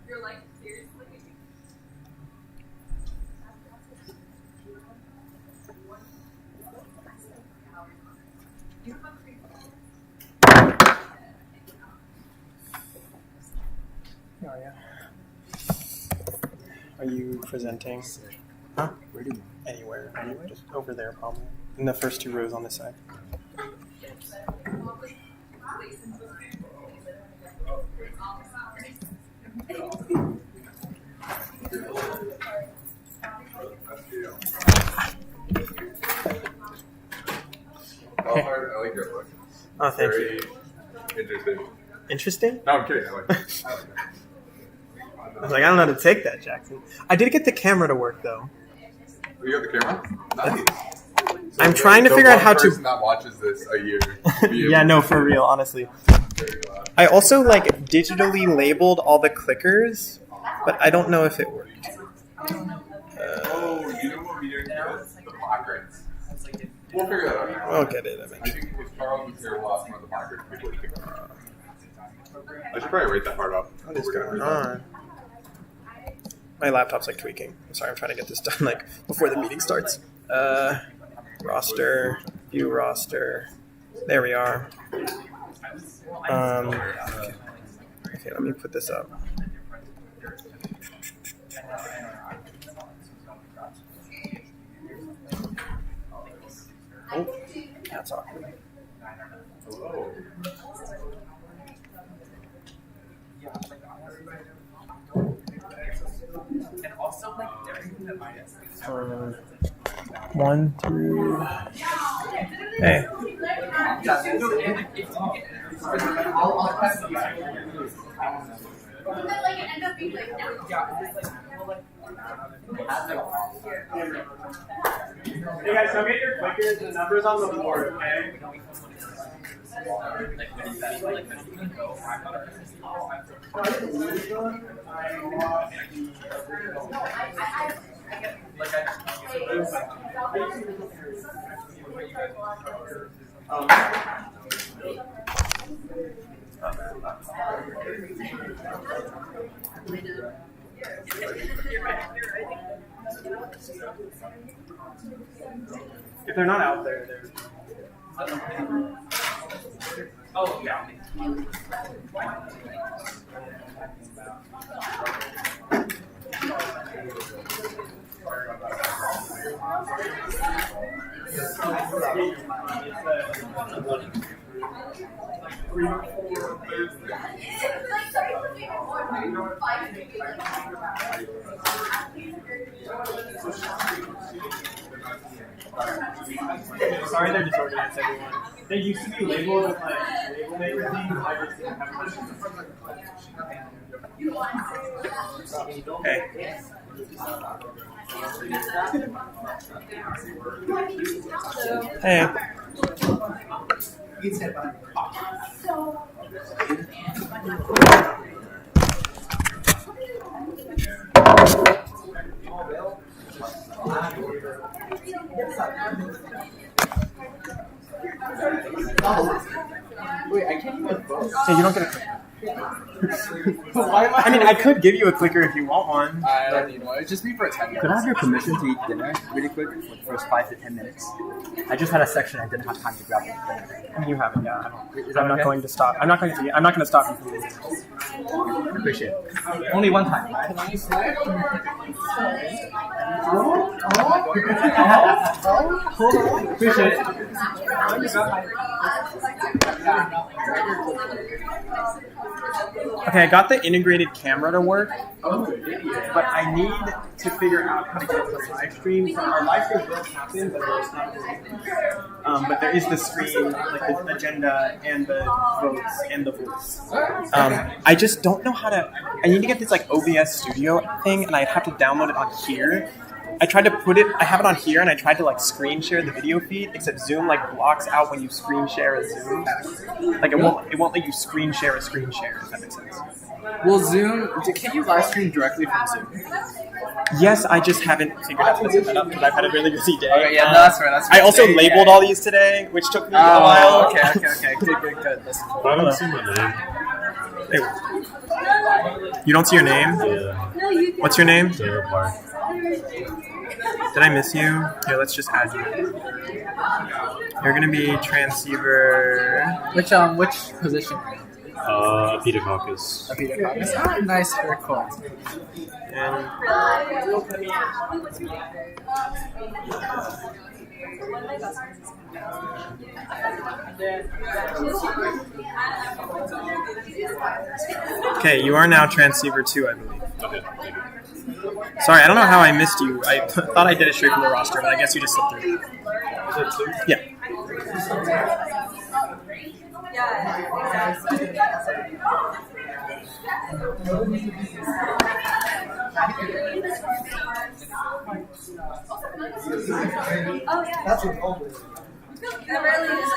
You're like, seriously? Oh, yeah. Are you presenting? Huh? Where do you? Anywhere. Just over there, probably. In the first two rows on this side. I like your look. Oh, thank Very you. interesting. Interesting? No, I'm kidding. I like it. I was like, I don't know how to take that, Jackson. I did get the camera to work, though. You got the camera? Nice. So I'm trying to figure out how to. The person that watches this a year. Yeah, no, for real, honestly. I also digitally labeled all the clickers, but I don't know if it worked. Oh, you know what we did? The placards. We'll figure that out. I'll get it I eventually. think it was Charles was here last month. The placards people would think. I should probably write that part up. What is going on? My laptop's tweaking. I'm sorry, I'm trying to get this done before the meeting starts. Roster, view roster. There we are. Okay, let me put this up. Oh, that's awkward. Hello. And also, everything that mine is. 1 through. Hey. Hey guys, so get your clickers, the numbers on the board, okay? If they're not out there, they're. Oh, yeah. Sorry, they're disorganized, everyone. They used to be labeled with label maker things. I just didn't have Hey. Hey. Wait, I can't even vote. Hey, you don't get a clicker. I mean, I could give you a clicker if you want one. I don't need one. It'd just be for 10 minutes. Could I have your permission to eat dinner really quick for the first 5 to 10 minutes? I just had a section I didn't have time to grab it. I mean, you have it, yeah. I'm not okay? going to stop. I'm not going to stop you from using it. Appreciate it. Only one time. Hold on. Appreciate it. Okay, I got the integrated camera to work, but I need to figure out how to get the live stream. So our live stream will happen, but there's not. But there is the screen, like the agenda and the votes and the voice. I just don't know how to. I need to get this like OBS Studio thing, and I'd have to download it on here. I tried to put it. I have it on here, and I tried to like screen share the video feed. Except Zoom like blocks out when you screen share a Zoom. Like it won't let you screen share a screen share. If that makes sense. Well, Zoom, can you live stream directly from Zoom? Yes, I just haven't figured out how to set that up because I've had a really busy day. Okay, yeah, no, that's right. I also labeled all these today, which took me a while. Okay. Good. That's cool. I don't see my name. Hey, you don't see your name? Yeah. What's your name? Sarah Park. Did I miss you? Here, let's just add you. You're gonna be transceiver. Which position? Peter Caucus. A Peter Caucus. Oh, nice, very cool. And okay, you are now transceiver 2, I believe. Okay, thank you. Sorry, I don't know how I missed you. I thought I did it straight from the roster, but I guess you just slipped through. Yeah. Oh yeah. That's what I really use it.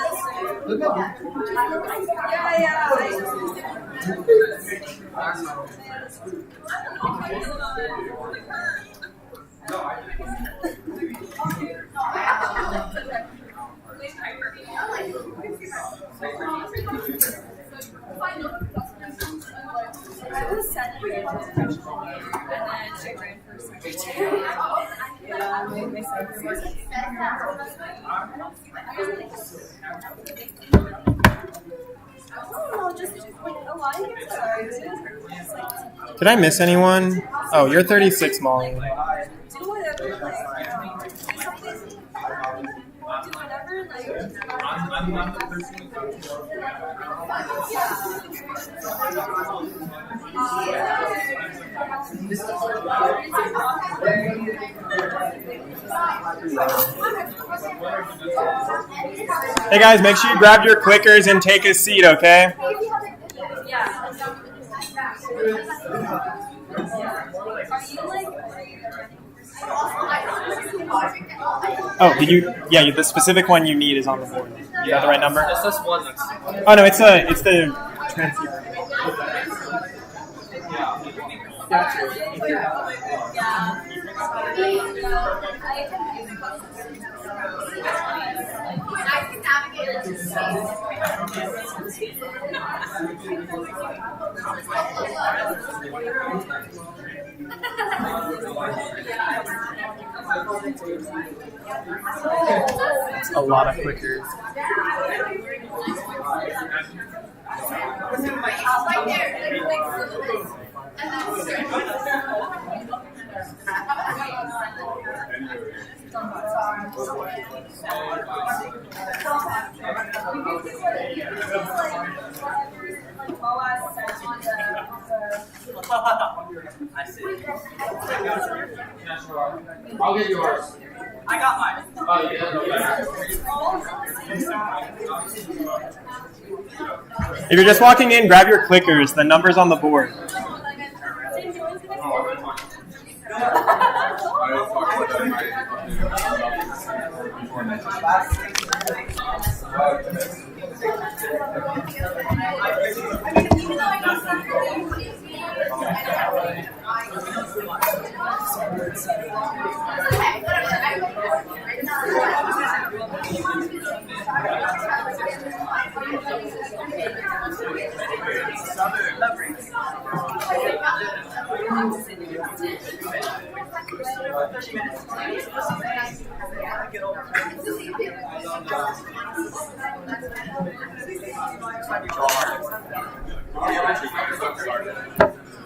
Did I miss anyone? Oh, you're 36, Molly. Hey guys, make sure you grab your clickers and take a seat, okay? Oh, did you? Yeah, the specific one you need is on the board. You got the right number? It's this one next. Oh no, it's the transceiver. A lot of clickers. I see. I'll get yours. I got mine. Oh, yeah. If you're just walking in, grab your clickers. The number's on the board.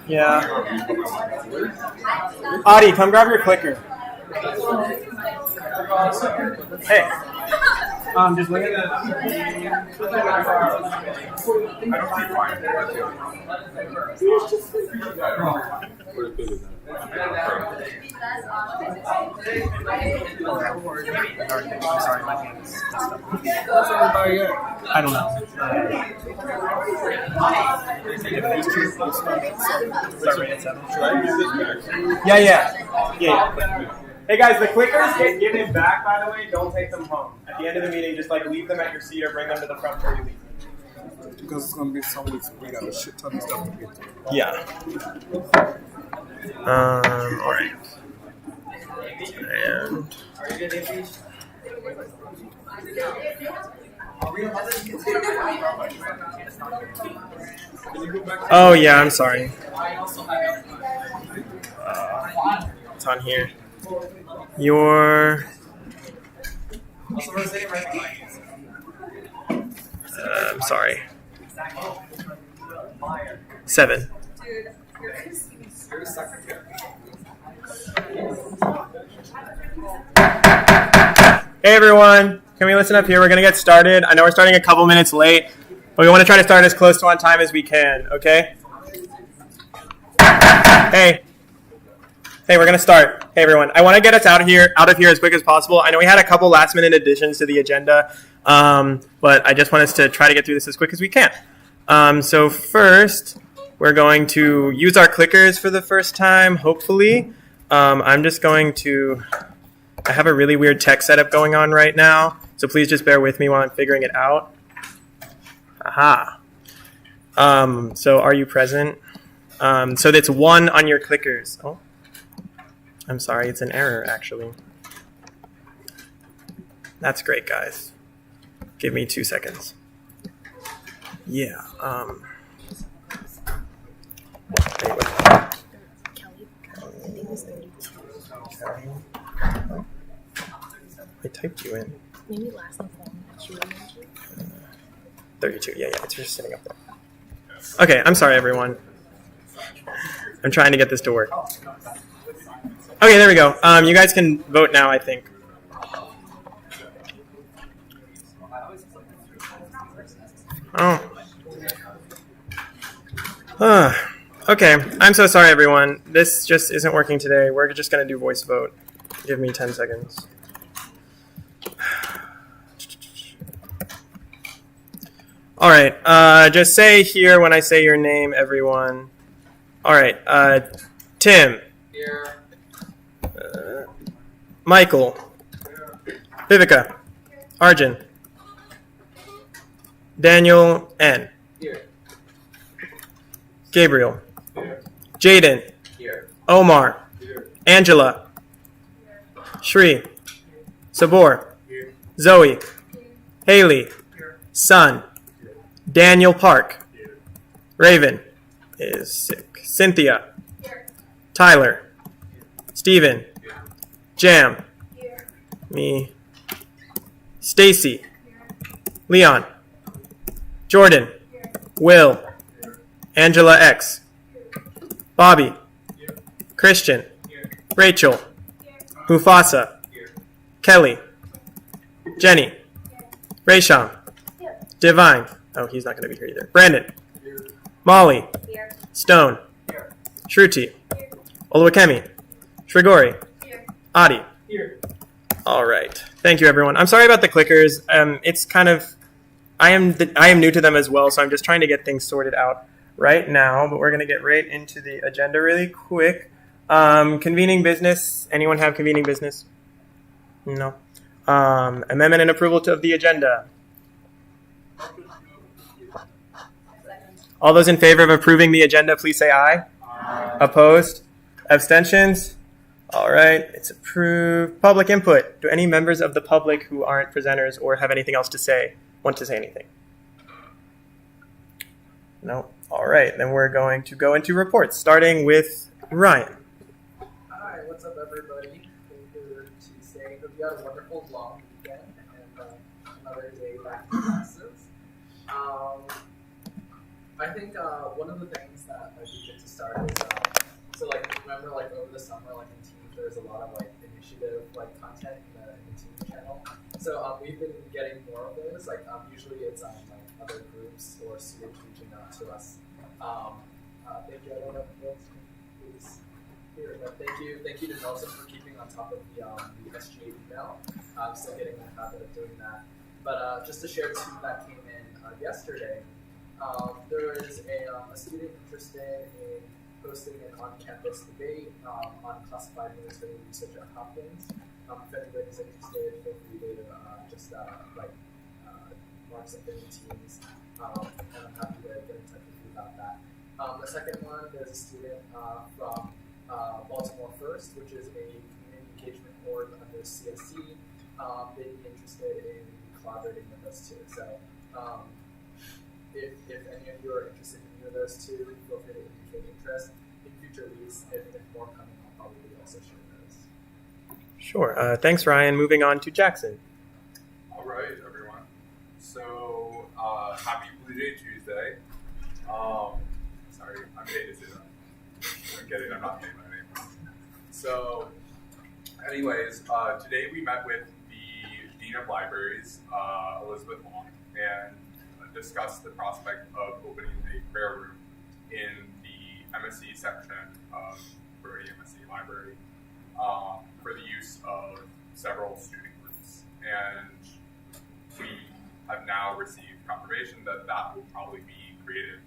Yeah. Adi, come grab your clicker. Hey. Just look at the. I'm sorry, my hand is messed up. I don't know. Yeah. Hey guys, the clickers get given back, by the way. Don't take them home. At the end of the meeting, just like leave them at your seat or bring them to the front before you leave. Because it's gonna be some weeks we got a shit ton of stuff to get to. Yeah. All right. And. Oh yeah, I'm sorry. It's on here. I'm sorry. 7. Hey everyone, can we listen up here? We're going to get started. I know we're starting a couple minutes late, but we want to try to start as close to on time as we can, okay? Hey, we're going to start. Hey everyone, I want to get us out of here as quick as possible. I know we had a couple last minute additions to the agenda, but I just want us to try to get through this as quick as we can. So first, we're going to use our clickers for the first time, hopefully. I'm just going to... I have a really weird tech setup going on right now, so please just bear with me while I'm figuring it out. Aha. So are you present? So that's 1 on your clickers. Oh, I'm sorry, it's an error actually. That's great, guys. Give me 2 seconds. Yeah. Kelly. I typed you in. Maybe last name 32. Yeah, it's just sitting up there. Okay, I'm sorry, everyone. I'm trying to get this to work. Okay, there we go. You guys can vote now, I think. Okay, I'm so sorry, everyone. This just isn't working today. We're just going to do voice vote. Give me 10 seconds. All right, just say here when I say your name, everyone. All right, Tim. Here. Michael. Vivica. Arjun. Daniel N. Here. Gabriel. Here. Jaden. Here. Omar. Here. Angela. Shri. Sabor. Here. Zoe. Haley. Sun. Daniel Park. Raven is sick. Cynthia. Tyler. Steven. Jam. Me. Stacy. Leon. Jordan. Will. Angela X. Bobby. Christian. Rachel. Mufasa. Kelly. Jenny. Raysham. Divine. Oh, he's not going to be here either. Brandon. Molly. Stone. Shruti. Oluwakemi. Shrigori. Adi. All right. Thank you, everyone. I'm sorry about the clickers. It's kind of... I am new to them as well, so I'm just trying to get things sorted out right now, but we're going to get right into the agenda really quick. Convening business. Anyone have convening business? No. Amendment and approval of the agenda. All those in favor of approving the agenda, please say aye. Aye. Opposed? Abstentions? All right, it's approved. Public input. Do any members of the public who aren't presenters or have anything else to say want to say anything? No? All right, then we're going to go into reports, starting with Ryan. Hi, what's up, everybody? Here to say hope you had a wonderful long weekend and another day back to classes. I think one of the things that might be good to start is so like remember like over the summer like in Teams there's a lot of like initiative like content in the Teams channel. So we've been getting resources. Like usually it's like other groups or students reaching out to us. Thank you. I don't know if else is here, but thank you to Nelson for keeping on top of the SGA email. I'm still getting the habit of doing that. But just to share two that came in yesterday, there is a student interested in hosting an on-campus debate on classified military research at Hopkins. If anybody's interested, feel free to just mark something in Teams, and I'm happy to get in touch with you about that. The second one, there's a student from Baltimore First, which is a community engagement org under CSC. They'd be interested in collaborating with us too. So if any of you are interested in any of those two, feel free to indicate interest. In future weeks, if more coming, I'll probably also share those. Sure. Thanks, Ryan. Moving on to Jackson. All right, everyone. So, happy Blue Day Tuesday. Sorry, I'm paid to say that. I'm kidding, I'm not paying my name. So, anyways, today we met with the Dean of Libraries, Elizabeth Long, and discussed the prospect of opening a prayer room in the MSc section of Brody MSc Library for the use of several student groups. And we have now received confirmation that that will probably be created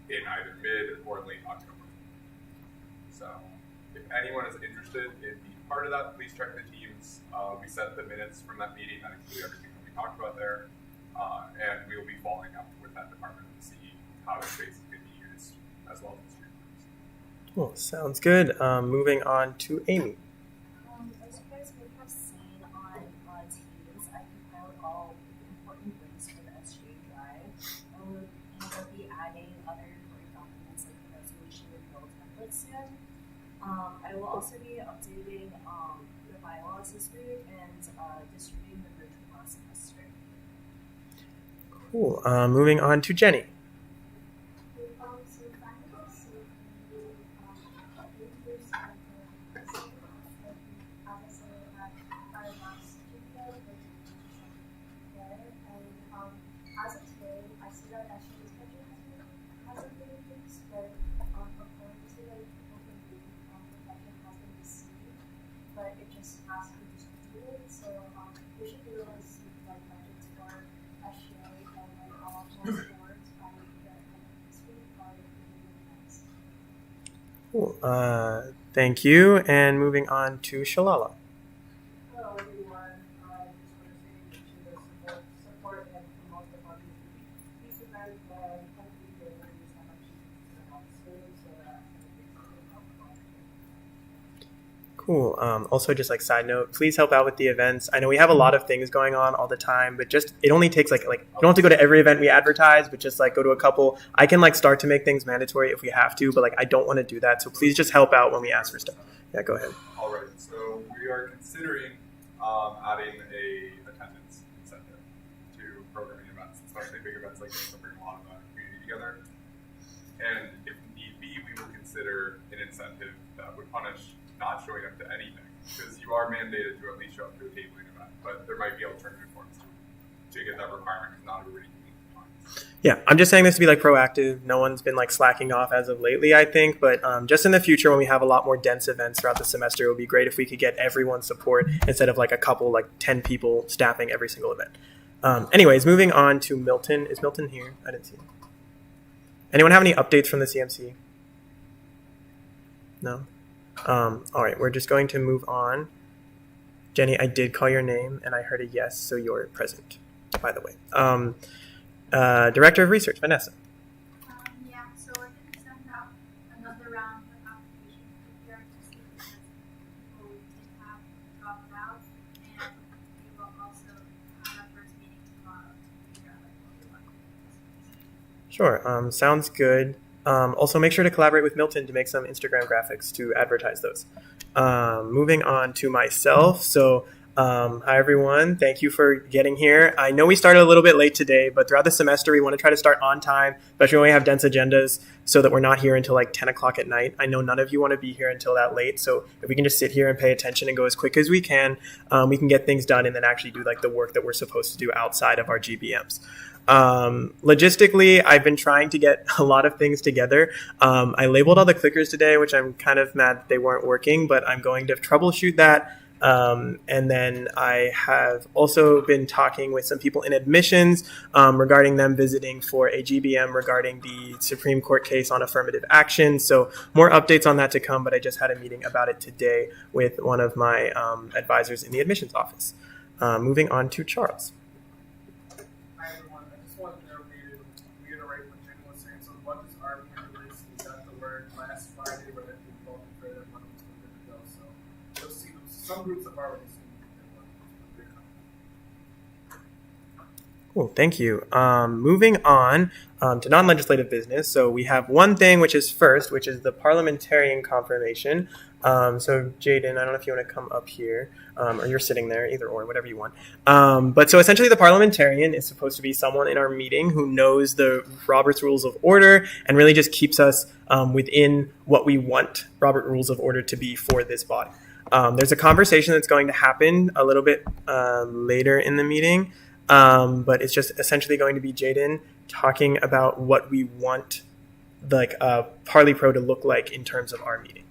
in either mid or late October. So if anyone is interested in being part of that, please check the teams. We sent the minutes from that meeting that include everything that we talked about there. And we will be following up with that department to see how the space can be used as well as the student groups. Cool. Sounds good. Moving on to Amy. As you guys may have seen on Teams, I compiled all important links for the SGA Drive. We'll be adding other important documents like the resolution and bill templates soon. I will also be updating the bylaws this week and distributing the virtual class semester. Cool. Moving on to Jenny. Cool. Thank you. And moving on to Shalala. Hello everyone. I just want to say to support and promote the public. These events hopefully they will use how much students so that they can help. Cool. Also, just like side note, please help out with the events. I know we have a lot of things going on all the time, but just it only takes like you don't have to go to every event we advertise, but just like go to a couple. I can like start to make things mandatory if we have to, but like I don't want to do that. So please just help out when we ask for stuff. Yeah, go ahead. All right. So we are considering adding a attendance incentive to programming events, especially big events like this that bring a lot of the community together. And if need be, we will consider an incentive that would punish not showing up to anything, because you are mandated to at least show up to a tabling event, but there might be alternative forms to get that requirement because not everybody can meet the times. Yeah, I'm just saying this to be like proactive. No one's been like slacking off as of lately, I think, but just in the future when we have a lot more dense events throughout the semester, it would be great if we could get everyone's support instead of like a couple, like 10 people staffing every single event. Anyways, moving on to Milton. Is Milton here? I didn't see him. Anyone have any updates from the CMC? No? All right, we're just going to move on. Jenny, I did call your name and I heard a yes, so you're present, by the way. Director of Research, Vanessa. Yeah, so we're going to send out another round of applications if you're interested because people we did have dropped out, and we will also have our first meeting tomorrow to figure out what we want to do. Sure, sounds good. Also, make sure to collaborate with Milton to make some Instagram graphics to advertise those. Moving on to myself. So Hi, everyone. Thank you for getting here. I know we started a little bit late today, but throughout the semester, we want to try to start on time, especially when we have dense agendas, so that we're not here until like 10 o'clock at night. I know none of you want to be here until that late, so if we can just sit here and pay attention and go as quick as we can get things done and then actually do like the work that we're supposed to do outside of our GBMs. Logistically, I've been trying to get a lot of things together. I labeled all the clickers today, which I'm kind of mad that they weren't working, but I'm going to troubleshoot that. And then I have also been talking with some people in admissions regarding them visiting for a GBM regarding the Supreme Court case on affirmative action. So more updates on that to come, but I just had a meeting about it today with one of my advisors in the admissions office. Moving on to Charles. Hi everyone, I just wanted to reiterate what Jenny was saying. So what is our release? We got the word last Friday where they're involved in further when it was good to go. So you'll see some groups have already seen it. Cool, thank you. Moving on to non-legislative business. So we have one thing which is first, which is the parliamentarian confirmation. So Jaden, I don't know if you want to come up here, or you're sitting there, either or, whatever you want. But so essentially the parliamentarian is supposed to be someone in our meeting who knows the Robert's Rules of Order and really just keeps us within what we want Robert Rules of Order to be for this body. There's a conversation that's going to happen a little bit later in the meeting, but it's just essentially going to be Jaden talking about what we want like Parley Pro to look like in terms of our meeting.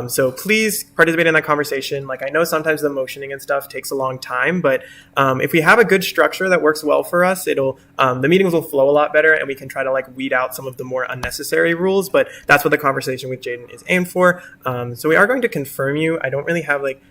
So please participate in that conversation. Like I know sometimes the motioning and stuff takes a long time, but if we have a good structure that works well for us, it'll the meetings will flow a lot better, and we can try to like weed out some of the more unnecessary rules. But that's what the conversation with Jaden is aimed for. So we are going to confirm you. I don't really have like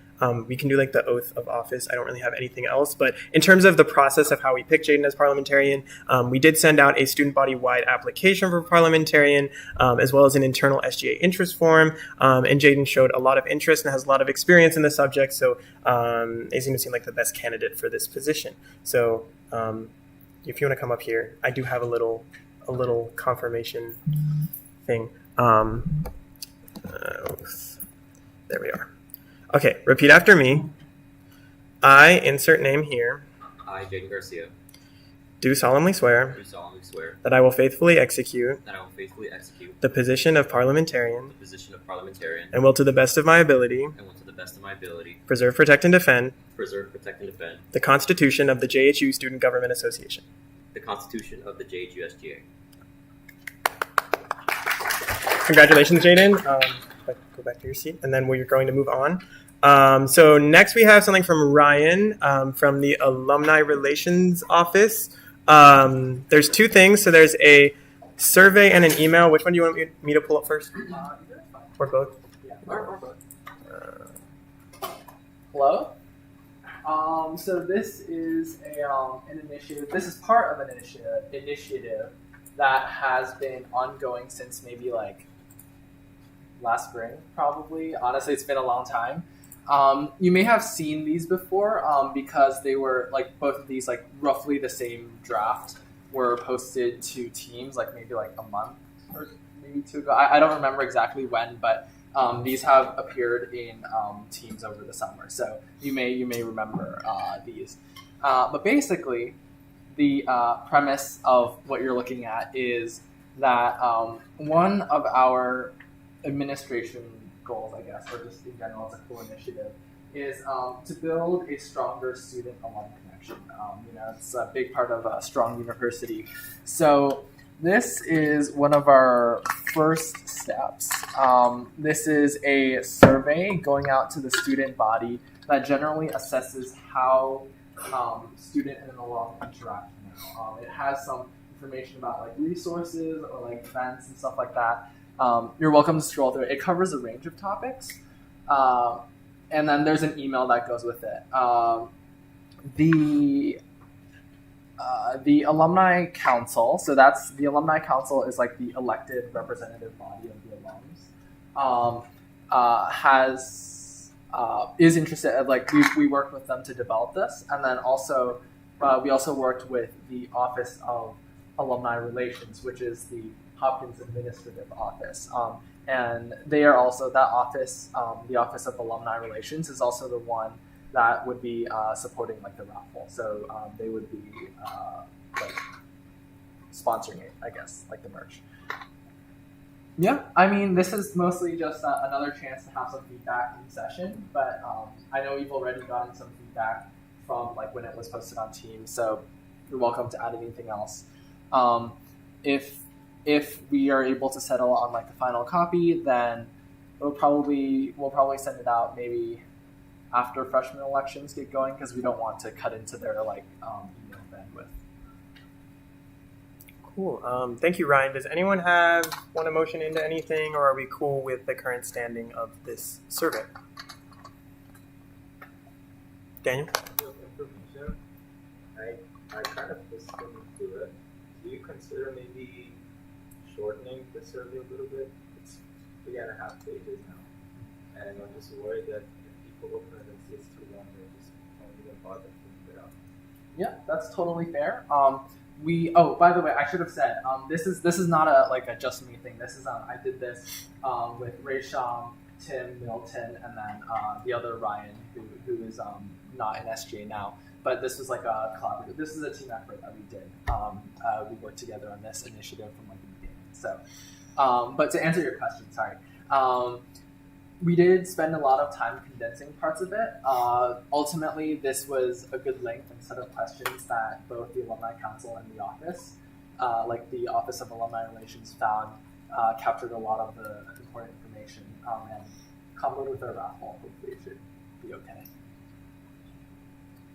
we can do like the oath of office. I don't really have anything else. But in terms of the process of how we pick Jaden as parliamentarian, we did send out a student body-wide application for parliamentarian, as well as an internal SGA interest form. And Jaden showed a lot of interest and has a lot of experience in the subject. So they seem to seem like the best candidate for this position. So if you want to come up here, I do have a little confirmation thing. There we are. Okay, repeat after me. I, insert name here, I, Jaden Garcia, do solemnly swear do solemnly swear that I will faithfully execute that I will faithfully execute the position of parliamentarian the position of parliamentarian and will to the best of my ability and will to the best of my ability preserve, protect, and defend preserve, protect, and defend the Constitution of the JHU Student Government Association. the Constitution of the JHU SGA. Congratulations, Jaden. Go back to your seat, and then we're going to move on. So next we have something from Ryan from the Alumni Relations Office. There's two things. So there's a survey and an email. Which one do you want me to pull up first? Or both? Yeah, or both. Hello? So this is an initiative. This is part of an initiative that has been ongoing since maybe like last spring, probably. Honestly, it's been a long time. You may have seen these before because they were like both of these like roughly the same draft were posted to teams like maybe like a month or maybe two ago. I don't remember exactly when, but these have appeared in teams over the summer, so you may remember these. But basically, the premise of what you're looking at is that one of our administration goals, I guess, or just in general as a cool initiative, is to build a stronger student-alum connection. It's a big part of a strong university. So this is one of our first steps. This is a survey going out to the student body that generally assesses how student and alum interact now. It has some information about like resources or like events and stuff like that. You're welcome to scroll through it. It covers a range of topics. And then there's an email that goes with it. The Alumni Council, so that's the Alumni Council is like the elected representative body of the alums, is interested, like we worked with them to develop this. And then also, we also worked with the Office of Alumni Relations, which is the Hopkins Administrative Office. And they are also, that office, the Office of Alumni Relations is also the one that would be supporting like the raffle. So they would be like sponsoring it, I guess, like the merch. Yeah, I mean, this is mostly just another chance to have some feedback in session, but I know we've already gotten some feedback from like when it was posted on Teams, so you're welcome to add anything else. If we are able to settle on like the final copy, then we'll probably send it out maybe after freshman elections get going, because we don't want to cut into their like email bandwidth. Cool. Thank you, Ryan. Does anyone want to motion into anything, or are we cool with the current standing of this survey? Daniel? Information. I kind of listened to it. Do you consider maybe shortening the survey a little bit? It's 3.5 pages now, and I'm just worried that if people open it and see it's too long, they just won't even bother filling it out. Yeah, that's totally fair. By the way, I should have said this is not a just me thing. This is I did this with Ray Sham, Tim, Milton, and then the other Ryan who is not in SGA now. But this was like a collaborative. This is a team effort that we did. We worked together on this initiative from like the beginning. So, but to answer your question, sorry. We did spend a lot of time condensing parts of it. Ultimately, this was a good length and set of questions that both the Alumni Council and the office, like the Office of Alumni Relations, found captured a lot of the important information and comboed with our raffle. Hopefully, it should be okay.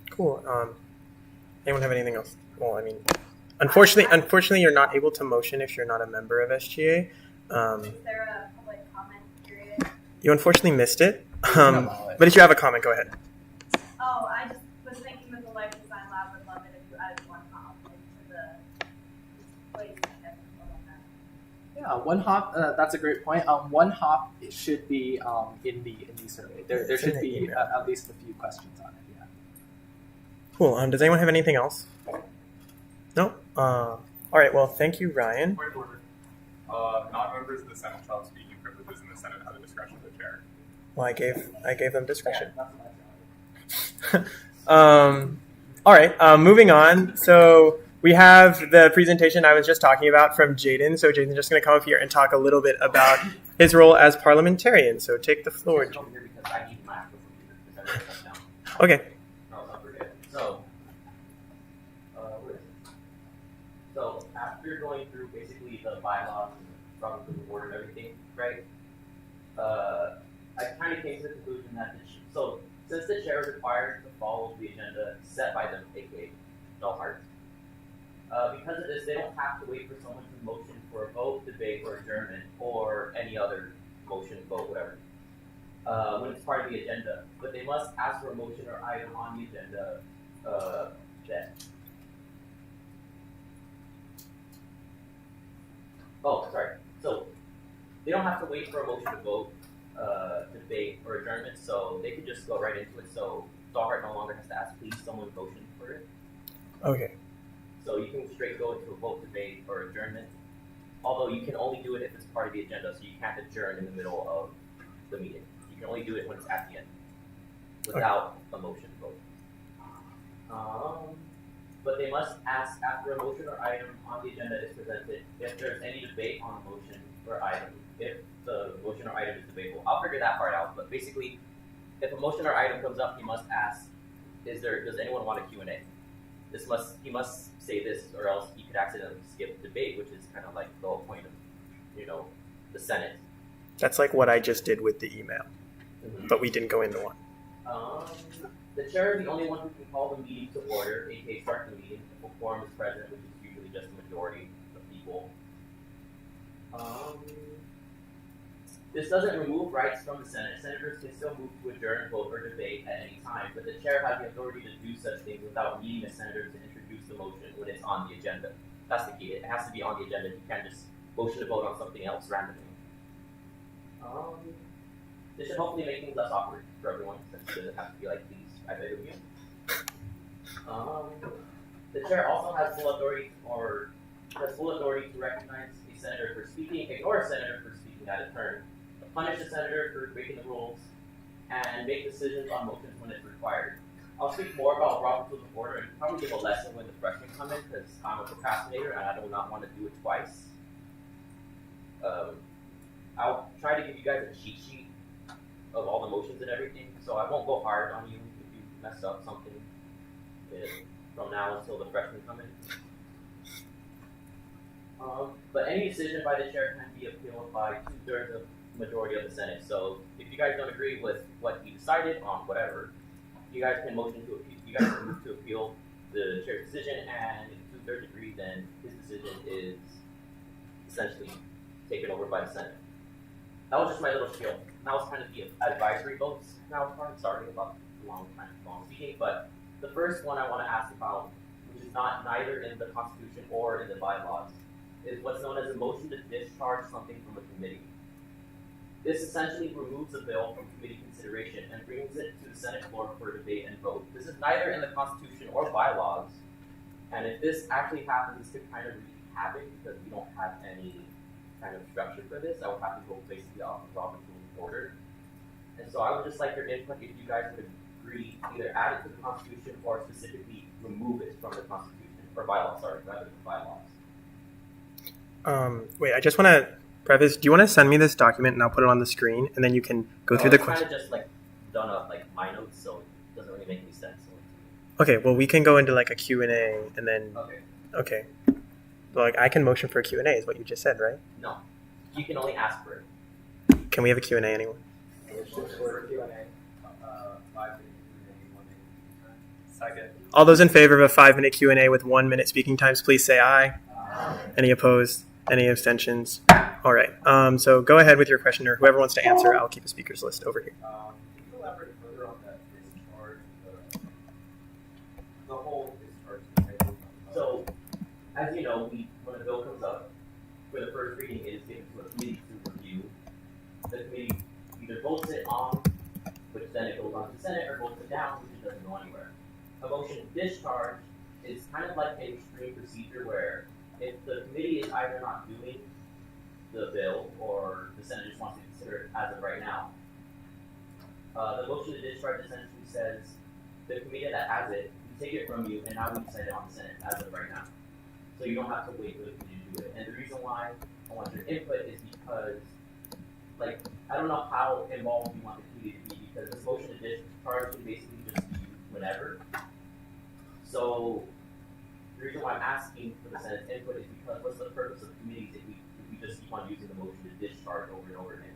Cool. Anyone have anything else? Well, I mean, unfortunately, you're not able to motion if you're not a member of SGA. Is there a public comment period? You unfortunately missed it. But if you have a comment, go ahead. Oh, I just was thinking with the Life Design Lab, would love it if you added one hop into the place. Yeah, one hop. That's a great point. One hop should be in the survey. There should be at least a few questions on it. Yeah. Cool. Does anyone have anything else? No. All right. Well, thank you, Ryan. Point of order. Non-members of the Senate shall have speaking privileges in the Senate at the discretion of the chair. Well, I gave them discretion. All right. Moving on. So we have the presentation I was just talking about from Jaden. So Jaden's just going to come up here and talk a little bit about his role as parliamentarian. So take the floor. Okay. So after going through basically the bylaws and from the board and everything, right? I kind of came to the conclusion that since the chair is required to follow the agenda set by them, aka no heart, because of this, they don't have to wait for someone to motion for a vote, debate, or adjournment, or any other motion, vote, whatever, when it's part of the agenda. But they must ask for a motion or item on the agenda then. Oh, sorry. So they don't have to wait for a motion to vote, debate, or adjournment, so they could just go right into it. So Dahlhart no longer has to ask, please, someone motion for it. Okay. So you can straight go into a vote, debate, or adjournment. Although you can only do it if it's part of the agenda, so you can't adjourn in the middle of the meeting. You can only do it when it's at the end, without a motion vote. But they must ask after a motion or item on the agenda is presented if there's any debate on a motion or item. If the motion or item is debatable, I'll figure that part out. But basically, if a motion or item comes up, he must ask, does anyone want a Q&A? He must say this, or else he could accidentally skip debate, which is kind of like the whole point of, the Senate. That's like what I just did with the email, but we didn't go into one. The chair is the only one who can call the meeting to order, aka start the meeting, if a quorum is present, which is usually just the majority of people. This doesn't remove rights from the Senate. Senators can still move to adjourn, vote, or debate at any time, but the chair has the authority to do such things without needing a senator to introduce the motion when it's on the agenda. That's the key. It has to be on the agenda. You can't just motion to vote on something else randomly. This should hopefully make things less awkward for everyone, since it doesn't have to be like, please, I beg of you. The chair also has full authority to recognize a senator for speaking, ignore a senator for speaking out of turn, punish a senator for breaking the rules, and make decisions on motions when it's required. I'll speak more about Robert's Rules of Order and probably give a lesson when the freshmen come in because I'm a procrastinator and I do not want to do it twice. I'll try to give you guys a cheat sheet of all the motions and everything, so I won't go hard on you if you mess up something from now until the freshmen come in. But any decision by the chair can be appealed by 2/3 of the majority of the Senate. So if you guys don't agree with what he decided on whatever, you guys can motion to appeal. You guys can move to appeal the chair's decision, and if 2/3 agree, then his decision is essentially taken over by the Senate. That was just my little spiel. That was kind of the advisory votes. Now, I'm sorry about the long speaking, but the first one I want to ask about, which is not neither in the Constitution or in the bylaws, is what's known as a motion to discharge something from a committee. This essentially removes a bill from committee consideration and brings it to the Senate floor for debate and vote. This is neither in the Constitution or bylaws, and if this actually happens, this could kind of wreak havoc because we don't have any kind of structure for this. I would have to go basically off of Robert's Rules of Order. And so I would just like your input if you guys would agree, either add it to the Constitution or specifically remove it from the Constitution, or bylaws, sorry, rather than bylaws. Wait, I just want to preface, do you want to send me this document and I'll put it on the screen and then you can go through the questions? It's kind of just like done up like my notes, so it doesn't really make any sense. Okay, well we can go into like a Q&A and then, okay. So, like I can motion for a Q&A is what you just said, right? No, you can only ask for it. Can we have a Q&A anyone? Second. All those in favor of a 5-minute Q&A with 1 minute speaking times, please say aye. Any opposed? Any abstentions? All right. So go ahead with your question, or whoever wants to answer. I'll keep a speakers list over here. Can you elaborate further on that discharge, the whole discharge? So, as you know, when a bill comes up, for the first reading, it is given to a committee to review. The committee either votes it on, which then it goes on to the Senate, or votes it down, which it doesn't go anywhere. A motion to discharge is kind of like an extreme procedure where if the committee is either not doing the bill or the Senate just wants to consider it as of right now, the motion to discharge essentially says the committee that has it, we take it from you, and now we decide it on the Senate as of right now. So you don't have to wait for the committee to do it. And the reason why I want your input is because, like, I don't know how involved you want the committee to be, because this motion to discharge can basically just be used whenever. So the reason why I'm asking for the Senate's input is because what's the purpose of committees if we just keep on using the motion to discharge over and over again?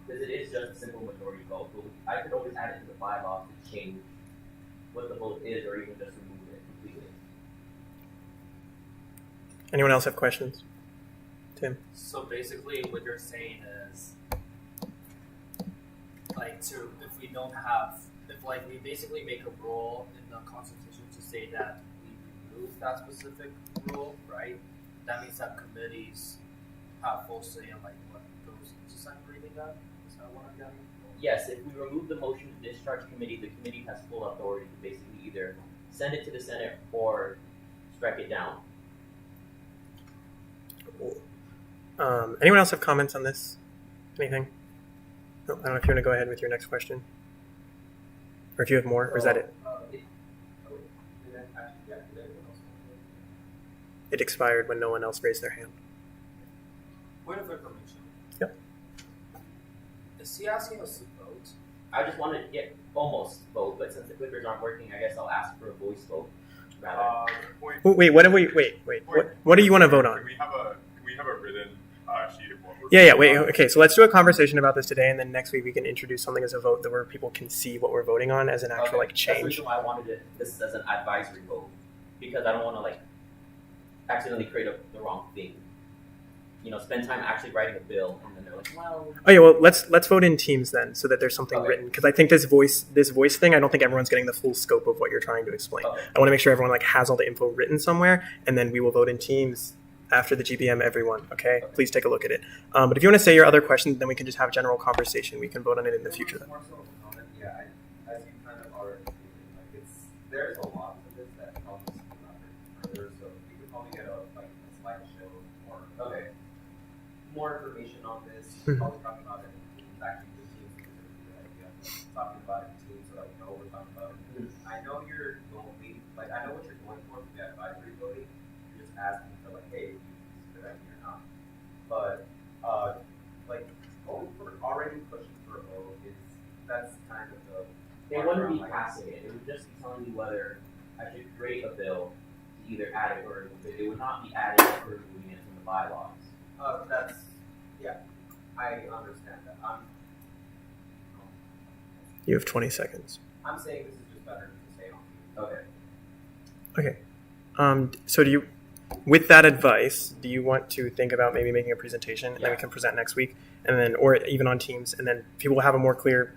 Because it is just a simple majority vote, but I could always add it to the bylaw to change what the vote is, or even just remove it completely. Anyone else have questions? Tim? So basically what you're saying is, like, if we don't have, if like we basically make a rule in the Constitution to say that we remove that specific rule, right? That means that committees have full say in like what goes into second reading then? Is that what I'm getting? Yes, if we remove the motion to discharge committee, the committee has full authority to basically either send it to the Senate or strike it down. Anyone else have comments on this? Anything? No, I don't know if you want to go ahead with your next question. Or if you have more, or is that it? It expired when no one else raised their hand. Point of information. Yep. Is he asking us to vote? I just wanted to get almost vote, but since the clickers aren't working, I guess I'll ask for a voice vote. Wait, what do we? Wait. What do you want to vote on? Can we have a written sheet of what we're Yeah. Wait. Okay, so let's do a conversation about this today, and then next week we can introduce something as a vote that where people can see what we're voting on as an actual like That's the change. reason why I wanted this as an advisory vote, because I don't want to like accidentally create the wrong thing. You know, spend time actually writing a bill, and then they're like, well. Oh yeah, well let's vote in teams then, so that there's something written. Because I think this voice thing, I don't think everyone's getting the full scope of what you're trying to explain. I want to make sure everyone like has all the info written somewhere, and then we will vote in teams after the GBM. Everyone, okay? Please take a look at it. But if you want to say your other questions, then we can just have general conversation. We can vote on it in the future. Then. Yeah, as you kind of already stated, like there's a lot to this that comes further, so you could probably get a slideshow or more information on this. Probably talk about it in actually the teams. I know you're going, like, I know what you're going for the advisory voting. You're just asking for, like, hey, do you consider that or not? But, like, we're already pushing for O that's kind of the. It wouldn't be passing it. It would just be telling me whether I should create a bill to either add it or remove it. It would not be adding it or removing it from the bylaws. I understand that. You have 20 seconds. I'm saying this is just better to stay on. Okay. Okay. So do you, with that advice, do you want to think about maybe making a presentation and then we can present next week, and then, or even on Teams, and then people will have a more clear,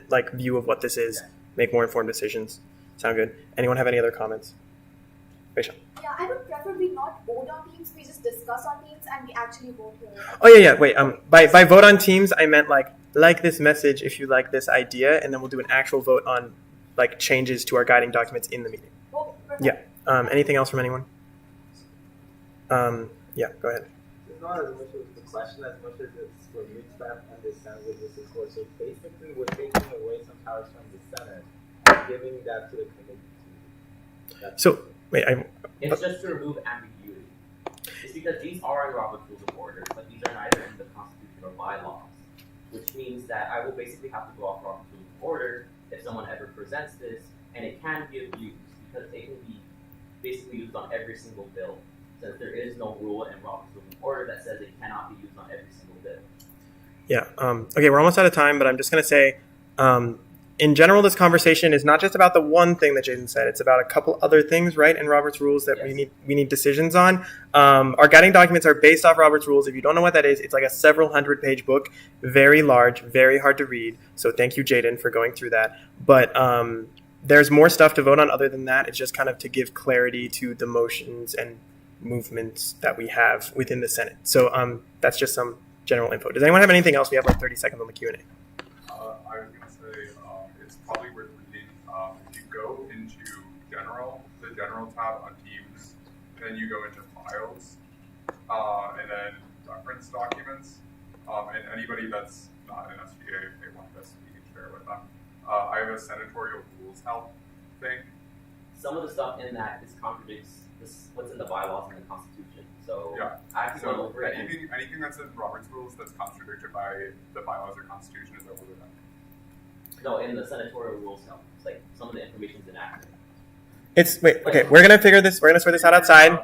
like, view of what this is, make more informed decisions. Sound good? Anyone have any other comments? Rachel. Yeah, I would preferably not vote on Teams. We just discuss on Teams and we actually vote here. Oh yeah. Wait. By vote on Teams, I meant like this message if you like this idea, and then we'll do an actual vote on like changes to our guiding documents in the meeting. Oh, perfect. Yeah. Anything else from anyone? Yeah. Go ahead. It's not as much of the question as much as it's for me to understand what this is for. So basically, we're taking away some powers from the Senate and giving that to the committee. So wait. It's just to remove ambiguity. It's because these are in Robert's Rules of Order, but these are neither in the Constitution or bylaws, which means that I will basically have to go off Robert's Rules of Order if someone ever presents this, and it can be abused because it can be basically used on every single bill, since there is no rule in Robert's Rules of Order that says it cannot be used on every single bill. Yeah. Okay, we're almost out of time, but I'm just going to say, in general, this conversation is not just about the one thing that Jason said. It's about a couple other things, right, in Robert's Rules that we need decisions on. Our guiding documents are based off Robert's Rules. If you don't know what that is, it's like a several 100-page book, very large, very hard to read. So thank you, Jaden, for going through that. But there's more stuff to vote on other than that. It's just kind of to give clarity to the motions and movements that we have within the Senate. So that's just some general info. Does anyone have anything else? We have like 30 seconds on the Q&A. I was going to say it's probably worth reading. If you go into the general tab on Teams, then you go into files, and then reference documents, and anybody that's not an SGA, if they want this, we can share with them. I have a senatorial rules help thing. Some of the stuff in that contradicts what's in the bylaws and the Constitution. So yeah. I have to go over it. Anything that's in Robert's Rules that's contradicted by the bylaws or Constitution is over with them. No, in the senatorial rules, it's like some of the information's inaccurate. We're gonna figure this. We're gonna sort this out outside.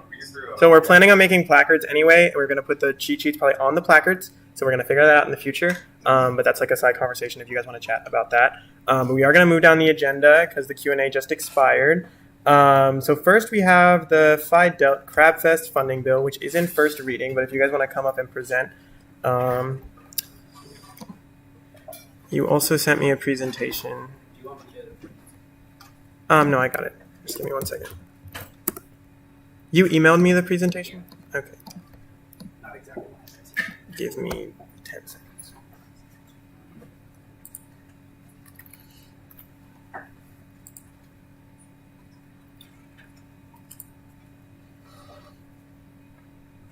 So we're planning on making placards anyway. We're gonna put the cheat sheets probably on the placards. So we're gonna figure that out in the future. But that's like a side conversation if you guys want to chat about that. But we are gonna move down the agenda because the Q&A just expired. So first we have the Phi Delta Crabfest funding bill, which is in first reading. But if you guys want to come up and present, you also sent me a presentation. Do you want me to? No, I got it. Just give me 1 second. You emailed me the presentation? Okay. Not exactly. Give me 10 seconds.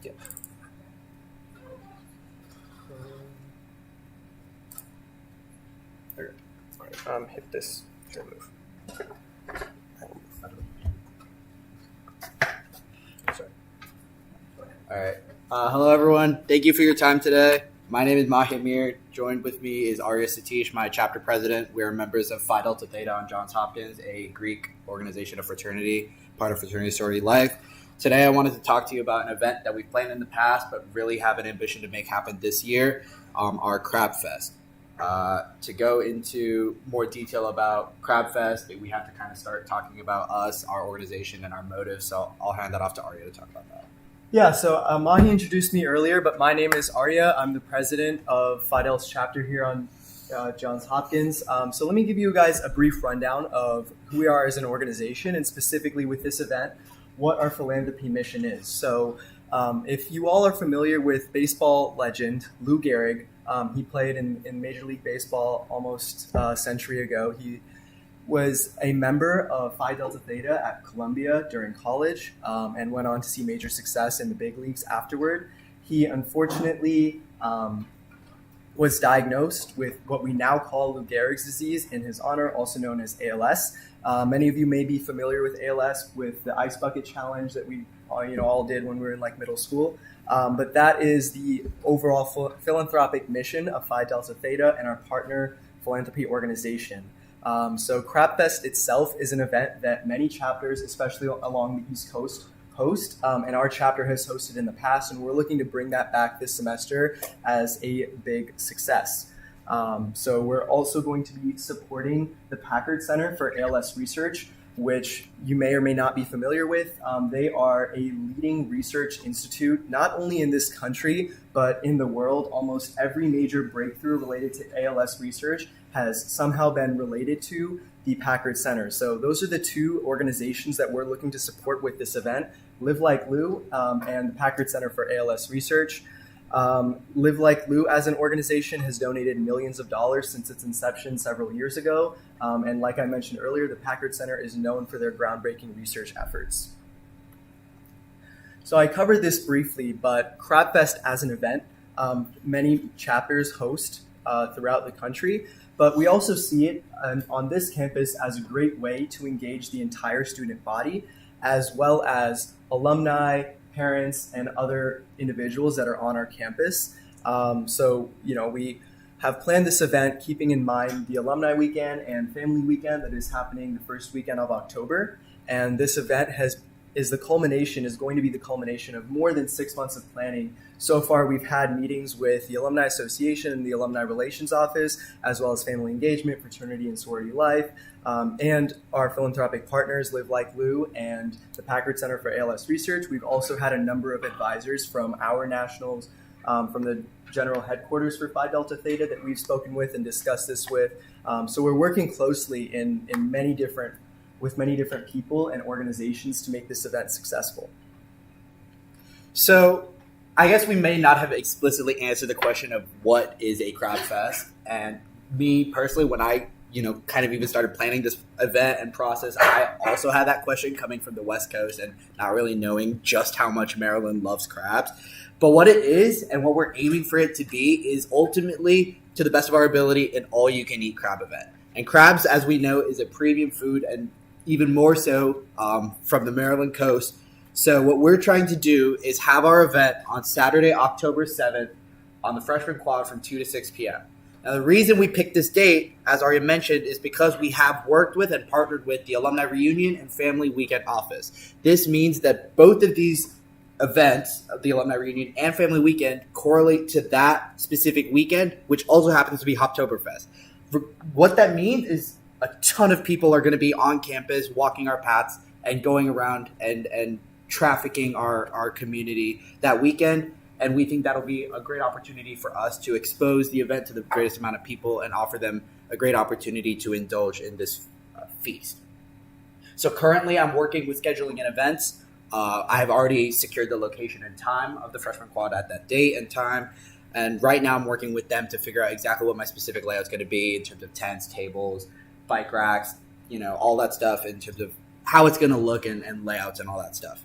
Yeah. Okay. All right. Hit this to move. All right. Hello, everyone. Thank you for your time today. My name is Mahimir. Joined with me is Arya Satish, my chapter president. We are members of Phi Delta Theta on Johns Hopkins, a Greek organization of fraternity, part of Fraternity Sorority Life. Today, I wanted to talk to you about an event that we've planned in the past, but really have an ambition to make happen this year, our Crab Fest. To go into more detail about Crab Fest, we have to kind of start talking about us, our organization, and our motives. So I'll hand that off to Arya to talk about that. Yeah, so Mahi introduced me earlier, but my name is Arya. I'm the president of Phi Delta's chapter here on Johns Hopkins. So let me give you guys a brief rundown of who we are as an organization, and specifically with this event, what our philanthropy mission is. So if you all are familiar with baseball legend Lou Gehrig, he played in Major League Baseball almost a century ago. He was a member of Phi Delta Theta at Columbia during college, and went on to see major success in the big leagues afterward. He unfortunately was diagnosed with what we now call Lou Gehrig's disease in his honor, also known as ALS. Many of you may be familiar with ALS with the Ice Bucket Challenge that we all did when we were in middle school. But that is the overall philanthropic mission of Phi Delta Theta and our partner philanthropy organization. So CrabFest itself is an event that many chapters, especially along the East Coast, host, and our chapter has hosted in the past, and we're looking to bring that back this semester as a big success. So we're also going to be supporting the Packard Center for ALS Research, which you may or may not be familiar with. They are a leading research institute, not only in this country, but in the world. Almost every major breakthrough related to ALS research has somehow been related to the Packard Center. So those are the two organizations that we're looking to support with this event, Live Like Lou and the Packard Center for ALS Research. Live Like Lou as an organization has donated millions of dollars since its inception several years ago. And like I mentioned earlier, the Packard Center is known for their groundbreaking research efforts. So I covered this briefly, but CrabFest as an event, many chapters host throughout the country, but we also see it on this campus as a great way to engage the entire student body, as well as alumni, parents, and other individuals that are on our campus. So we have planned this event keeping in mind the Alumni Weekend and Family Weekend that is happening the first weekend of October. And this event is going to be the culmination of more than 6 months of planning. So far, we've had meetings with the Alumni Association and the Alumni Relations Office, as well as Family Engagement, Fraternity and Sorority Life, and our philanthropic partners, Live Like Lou and the Packard Center for ALS Research. We've also had a number of advisors from our nationals, from the general headquarters for Phi Delta Theta that we've spoken with and discussed this with. So we're working closely with many different people and organizations to make this event successful. So I guess we may not have explicitly answered the question of what is a CrabFest. And me personally, when I kind of even started planning this event and process, I also had that question coming from the West Coast and not really knowing just how much Maryland loves crabs. But what it is and what we're aiming for it to be is ultimately, to the best of our ability, an all-you-can-eat crab event. And crabs, as we know, is a premium food, and even more so from the Maryland coast. So what we're trying to do is have our event on Saturday, October 7th on the Freshman Quad from 2 to 6 p.m. Now, the reason we picked this date, as Arya mentioned, is because we have worked with and partnered with the Alumni Reunion and Family Weekend Office. This means that both of these events, the Alumni Reunion and Family Weekend, correlate to that specific weekend, which also happens to be Hoptoberfest. What that means is a ton of people are going to be on campus, walking our paths and going around and trafficking our community that weekend. And we think that'll be a great opportunity for us to expose the event to the greatest amount of people and offer them a great opportunity to indulge in this feast. So currently I'm working with scheduling and events. I have already secured the location and time of the Freshman Quad at that date and time. And right now I'm working with them to figure out exactly what my specific layout's going to be in terms of tents, tables, bike racks, all that stuff in terms of how it's going to look and layouts and all that stuff.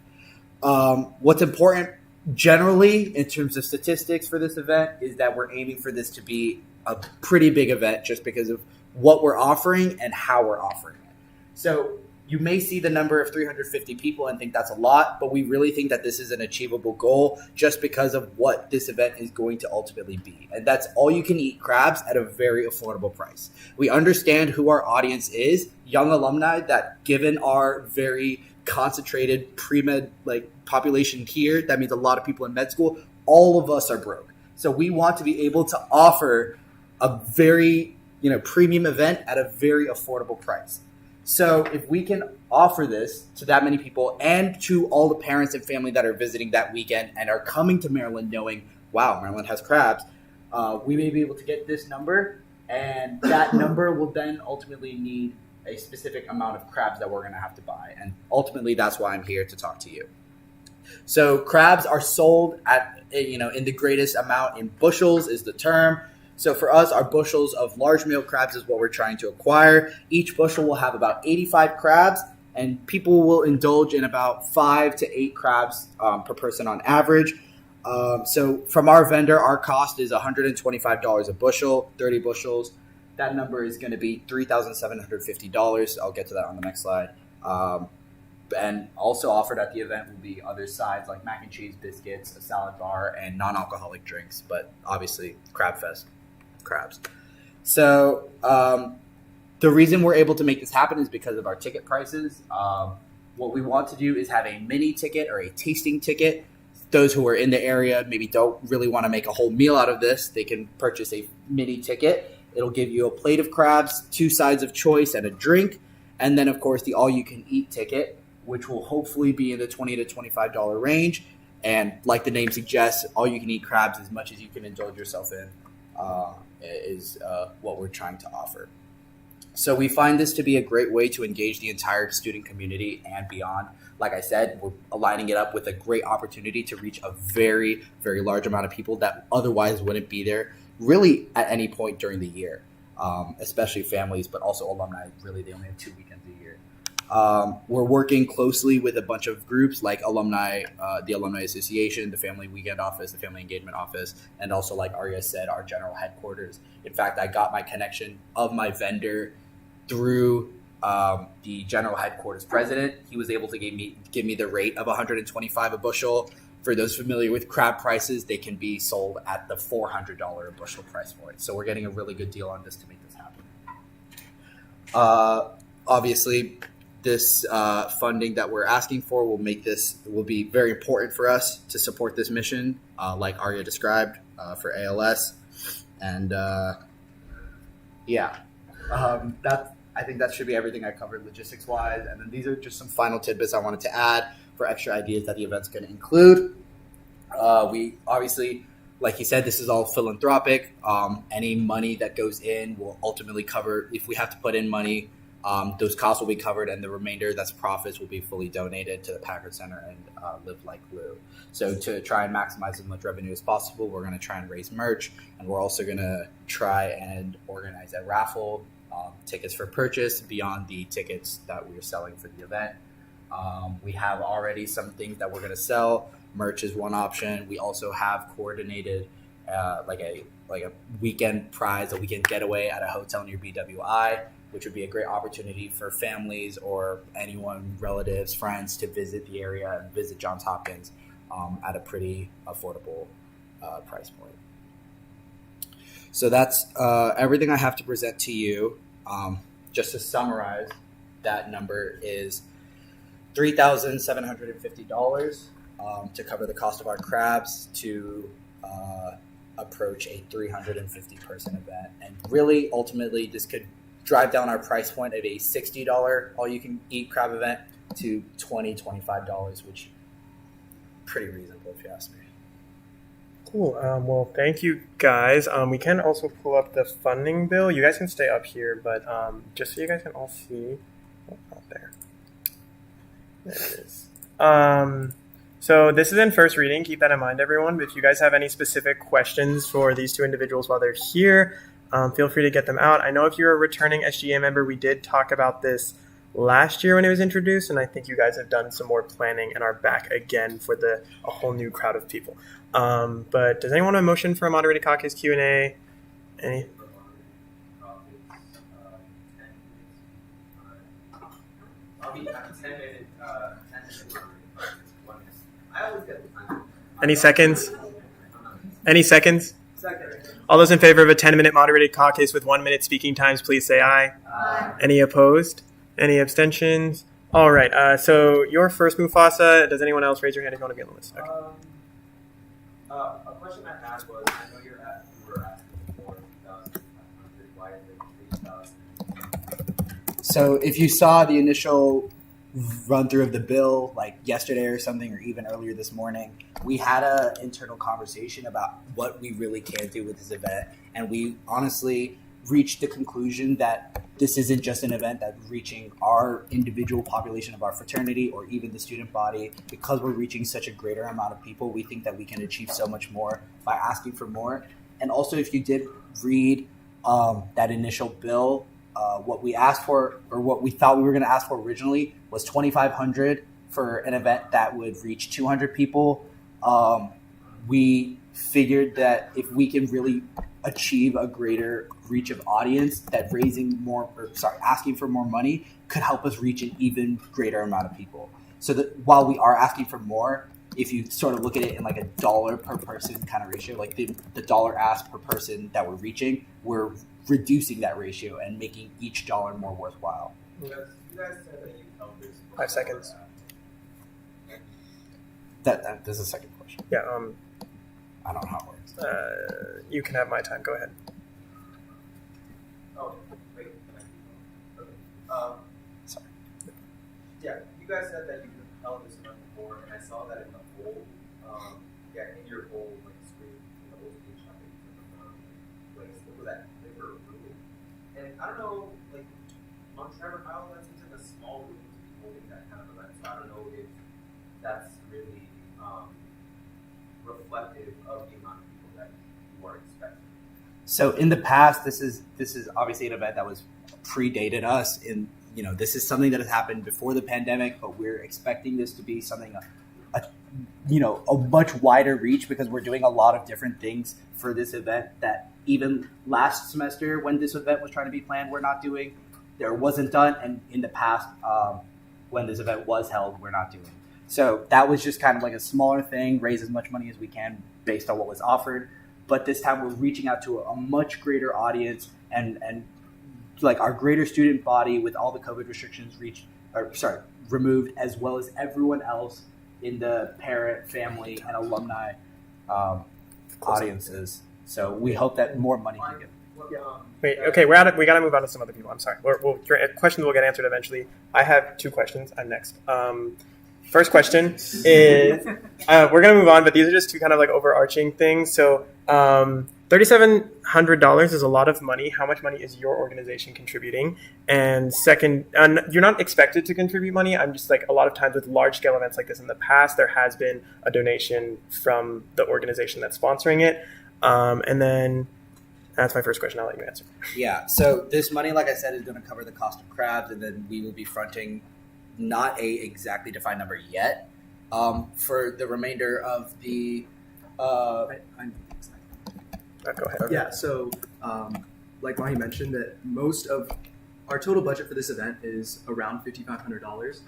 What's important generally in terms of statistics for this event is that we're aiming for this to be a pretty big event just because of what we're offering and how we're offering it. So you may see the number of 350 people and think that's a lot, but we really think that this is an achievable goal just because of what this event is going to ultimately be. And that's all you can eat crabs at a very affordable price. We understand who our audience is, young alumni, that given our very concentrated pre-med population here, that means a lot of people in med school, all of us are broke. So we want to be able to offer a very premium event at a very affordable price. So if we can offer this to that many people and to all the parents and family that are visiting that weekend and are coming to Maryland knowing, wow, Maryland has crabs, we may be able to get this number, and that number will then ultimately need a specific amount of crabs that we're going to have to buy. And ultimately, that's why I'm here to talk to you. So crabs are sold at, in the greatest amount in bushels is the term. So for us, our bushels of large male crabs is what we're trying to acquire. Each bushel will have about 85 crabs, and people will indulge in about 5 to 8 crabs per person on average. So from our vendor, our cost is $125 a bushel, 30 bushels. That number is going to be $3,750. I'll get to that on the next slide. And also offered at the event will be other sides like mac and cheese, biscuits, a salad bar, and non-alcoholic drinks. But obviously, Crab Fest, crabs. So the reason we're able to make this happen is because of our ticket prices. What we want to do is have a mini ticket or a tasting ticket. Those who are in the area maybe don't really want to make a whole meal out of this. They can purchase a mini ticket. It'll give you a plate of crabs, 2 sides of choice, and a drink. And then, of course, the all-you-can-eat ticket, which will hopefully be in the $20 to $25 range. And like the name suggests, all-you-can-eat crabs as much as you can indulge yourself in is what we're trying to offer. So we find this to be a great way to engage the entire student community and beyond. Like I said, we're aligning it up with a great opportunity to reach a very, very large amount of people that otherwise wouldn't be there really at any point during the year, especially families, but also alumni. Really, they only have 2 weekends a year. We're working closely with a bunch of groups like alumni, the Alumni Association, the Family Weekend Office, the Family Engagement Office, and also, like Arya said, our general headquarters. In fact, I got my connection of my vendor through the general headquarters president. He was able to give me the rate of $125 a bushel. For those familiar with crab prices, they can be sold at the $400 a bushel price point. So we're getting a really good deal on this to make this happen. Obviously, this funding that we're asking for will be very important for us to support this mission, like Arya described, for ALS. And I think that should be everything I covered logistics-wise. And then these are just some final tidbits I wanted to add for extra ideas that the event's going to include. We obviously, like he said, this is all philanthropic. Any money that goes in will ultimately cover, if we have to put in money, those costs will be covered, and the remainder that's profits will be fully donated to the Packard Center and Live Like Lou. So to try and maximize as much revenue as possible, we're going to try and raise merch, and we're also going to try and organize a raffle, tickets for purchase beyond the tickets that we're selling for the event. We have already some things that we're going to sell. Merch is one option. We also have coordinated like a weekend prize, a weekend getaway at a hotel near BWI, which would be a great opportunity for families or anyone, relatives, friends, to visit the area and visit Johns Hopkins at a pretty affordable price point. So that's everything I have to present to you. Just to summarize, that number is $3,750 to cover the cost of our crabs to approach a 350-person event. And really, ultimately, this could drive down our price point of a $60 all-you-can-eat crab event to $20, $25, which is pretty reasonable if you ask me. Cool. Well, thank you, guys. We can also pull up the funding bill. You guys can stay up here, but just so you guys can all see. Oh, not there. There it is. So this is in first reading. Keep that in mind, everyone. But if you guys have any specific questions for these 2 individuals while they're here, feel free to get them out. I know if you're a returning SGA member, we did talk about this last year when it was introduced, and I think you guys have done some more planning and are back again for a whole new crowd of people. But does anyone have a motion for a moderated caucus Q&A? Any? Any seconds? Any seconds? All those in favor of a 10-minute moderated caucus with 1 minute speaking times, please say aye. Aye. Any opposed? Any abstentions? All right. So your first, Mufasa. Does anyone else raise your hand if you want to be on the list? Okay. A question I had was, I know you were asking for 3,500. Why is it 3,000? So if you saw the initial run through of the bill like yesterday or something, or even earlier this morning, we had an internal conversation about what we really can do with this event. And we honestly reached the conclusion that this isn't just an event that's reaching our individual population of our fraternity or even the student body. Because we're reaching such a greater amount of people, we think that we can achieve so much more by asking for more. And also, if you did read that initial bill, what we asked for, or what we thought we were going to ask for originally, was $2,500 for an event that would reach 200 people. we figured that if we can really achieve a greater reach of audience, that asking for more money could help us reach an even greater amount of people. So that while we are asking for more, if you sort of look at it in like a dollar per person kind of ratio, like the dollar asked per person that we're reaching, we're reducing that ratio and making each dollar more worthwhile. You guys said that you held this. 5 seconds. That is a second question. Yeah. I don't know how it works. You can have my time. Go ahead. Oh, wait. Okay. Sorry. Yeah, you guys said that you held this event before, and I saw that in the whole, in your whole like screen, in the whole screen shopping, was that they were removed. And I don't know, like on Trevor Isle, that seems like a small room to be holding that kind of event. So I don't know if that's really reflective of the amount of people that you are expecting. So in the past, this is obviously an event that was predated us. This is something that has happened before the pandemic, but we're expecting this to be something a much wider reach, because we're doing a lot of different things for this event that even last semester when this event was trying to be planned, we're not doing. There wasn't done, and in the past when this event was held, we're not doing. So that was just kind of like a smaller thing, raise as much money as we can based on what was offered. But this time we're reaching out to a much greater audience and like our greater student body with all the COVID restrictions removed, as well as everyone else in the parent, family, and alumni audiences. So we hope that more money can get. Wait, okay, we got to move on to some other people. I'm sorry. Your questions will get answered eventually. I have 2 questions. I'm next. First question is, we're going to move on, but these are just 2 kind of like overarching things. So $3,700 is a lot of money. How much money is your organization contributing? And second, you're not expected to contribute money. I'm just like, a lot of times with large scale events like this in the past, there has been a donation from the organization that's sponsoring it. And then that's my first question. I'll let you answer. Yeah. So this money, like I said, is going to cover the cost of crabs, and then we will be fronting not a exactly defined number yet for the remainder of the. Go ahead. Okay. Yeah. So, like Mahi mentioned, that most of our total budget for this event is around $5,500.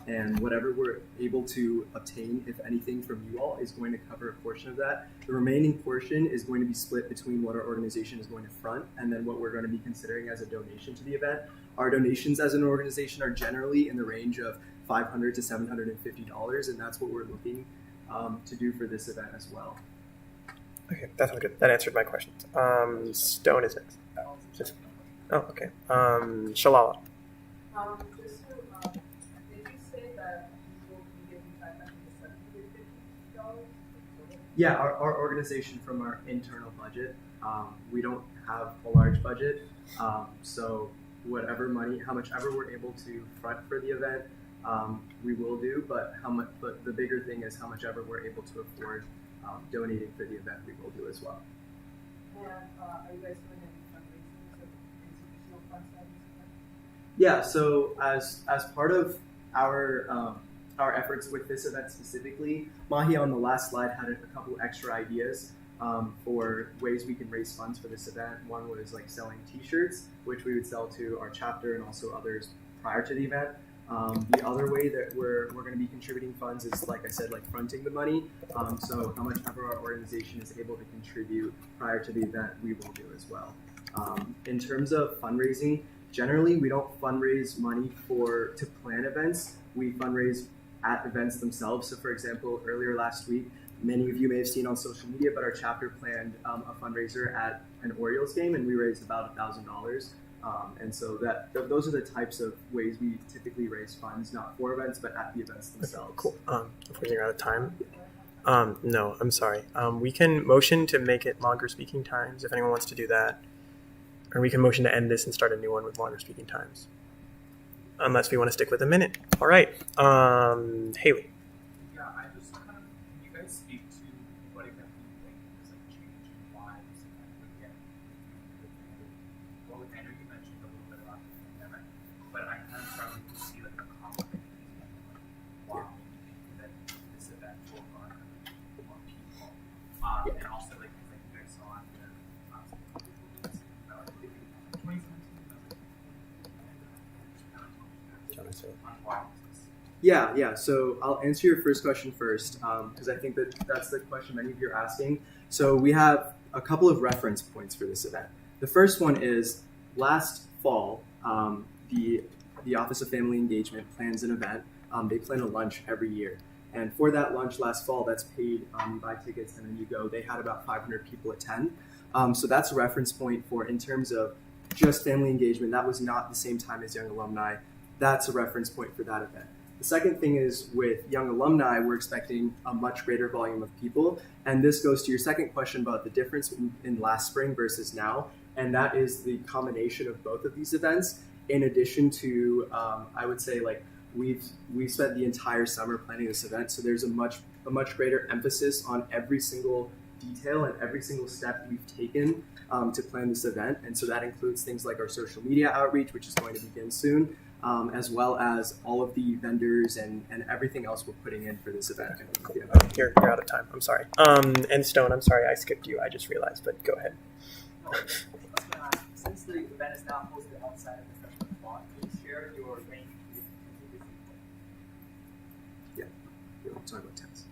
And whatever we're able to obtain, if anything, from you all is going to cover a portion of that. The remaining portion is going to be split between what our organization is going to front and then what we're going to be considering as a donation to the event. Our donations as an organization are generally in the range of $500 to $750, and that's what we're looking to do for this event as well. Okay, that sounds good. That answered my questions. Stone is next. Okay. Shalala. Just to, did you say that you will be giving $500 to $750? Yeah, our organization, from our internal budget, we don't have a large budget, so whatever money, how much ever we're able to front for the event, we will do. But But the bigger thing is how much ever we're able to afford donating for the event, we will do as well. And are you guys doing any fundraising, so institutional funds? Yeah. So as part of our efforts with this event specifically, Mahi on the last slide had a couple extra ideas for ways we can raise funds for this event. One was like selling T-shirts, which we would sell to our chapter and also others prior to the event. The other way that we're going to be contributing funds is, like I said, like fronting the money. So how much ever our organization is able to contribute prior to the event, we will do as well. In terms of fundraising, generally we don't fundraise money to plan events. We fundraise at events themselves. So for example, earlier last week, many of you may have seen on social media, but our chapter planned a fundraiser at an Orioles game, and we raised about $1,000. And so those are the types of ways we typically raise funds, not for events, but at the events themselves. Cool. Unfortunately, we're out of time. No, I'm sorry. We can motion to make it longer speaking times if anyone wants to do that. Or we can motion to end this and start a new one with longer speaking times. Unless we want to stick with a minute. All right. Haley. Yeah, I just kind of, can you guys speak to what exactly you think is like change in why this event would get well, I know you mentioned a little bit about the pandemic, but I'm kind of struggling to see like a common why you think that this event will garner more people Yeah. So I'll answer your first question first, because I think that's the question many of you are asking. So we have a couple of reference points for this event. The first one is last fall, the Office of Family Engagement plans an event. They plan a lunch every year. And for that lunch last fall, that's paid, you buy tickets and then you go. They had about 500 people attend. So that's a reference point for, in terms of just family engagement, that was not the same time as Young Alumni. That's a reference point for that event. The second thing is with Young Alumni, we're expecting a much greater volume of people. And this goes to your second question about the difference in last spring versus now. And that is the combination of both of these events, in addition to, I would say, like, we've spent the entire summer planning this event. So there's a much greater emphasis on every single detail and every single step we've taken to plan this event. And so that includes things like our social media outreach, which is going to begin soon, as well as all of the vendors and everything else we're putting in for this event. Yeah. You're out of time. I'm sorry. And Stone, I'm sorry I skipped you. I just realized, but go ahead. Since the event is now hosted outside of the freshman quad, can you share your range of Yeah. We're talking about tennis.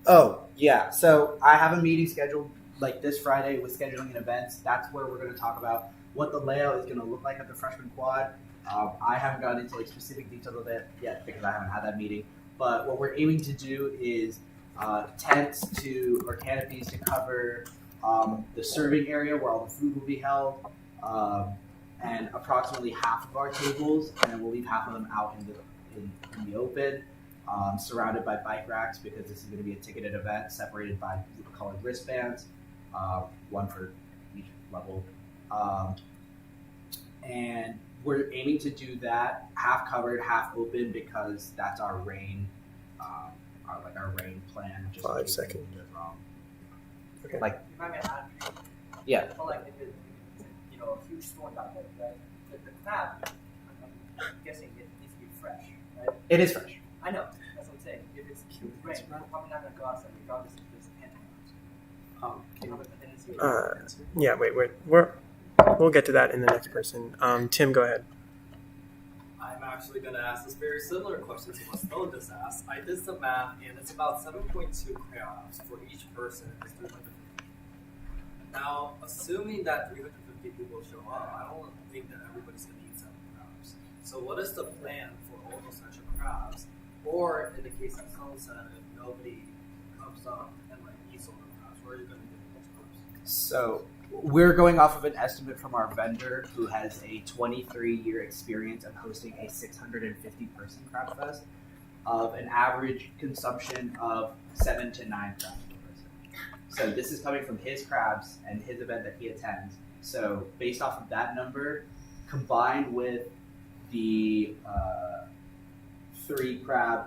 Oh, yeah. So I have a meeting scheduled like this Friday with scheduling and events. That's where we're going to talk about what the layout is going to look like at the freshman quad. I haven't gotten into like specific details of it yet because I haven't had that meeting. But what we're aiming to do is tents or canopies to cover the serving area where all the food will be held, and approximately half of our tables, and then we'll leave half of them out in the open, surrounded by bike racks, because this is going to be a ticketed event separated by colored wristbands, one for each level. And we're aiming to do that half covered, half open, because that's our rain, our rain plan. Just 5 seconds. Okay. Like, if I may add, yeah. I feel like if it's a huge storm out there, right? The crab, I'm guessing it needs to be fresh, right? It is fresh. I know. That's what I'm saying. If it's rain, we're probably not going to go outside regardless if there's a tent. Yeah, wait. We'll get to that in the next person. Tim, go ahead. I'm actually going to ask this very similar question to what Stone just asked. I did some math, and it's about 7.2 crayons for each person. It's 350. Now, assuming that 350 people show up, I don't think that everybody's going to eat 7 crabs. So what is the plan for all those extra crabs? Or in the case of Sunset, if nobody comes up and eats all the crabs, where are you going to get those crabs? So we're going off of an estimate from our vendor, who has a 23-year experience of hosting a 650-person crab fest, of an average consumption of 7 to 9 crabs per person. So this is coming from his crabs and his event that he attends. So based off of that number, combined with the 3 crab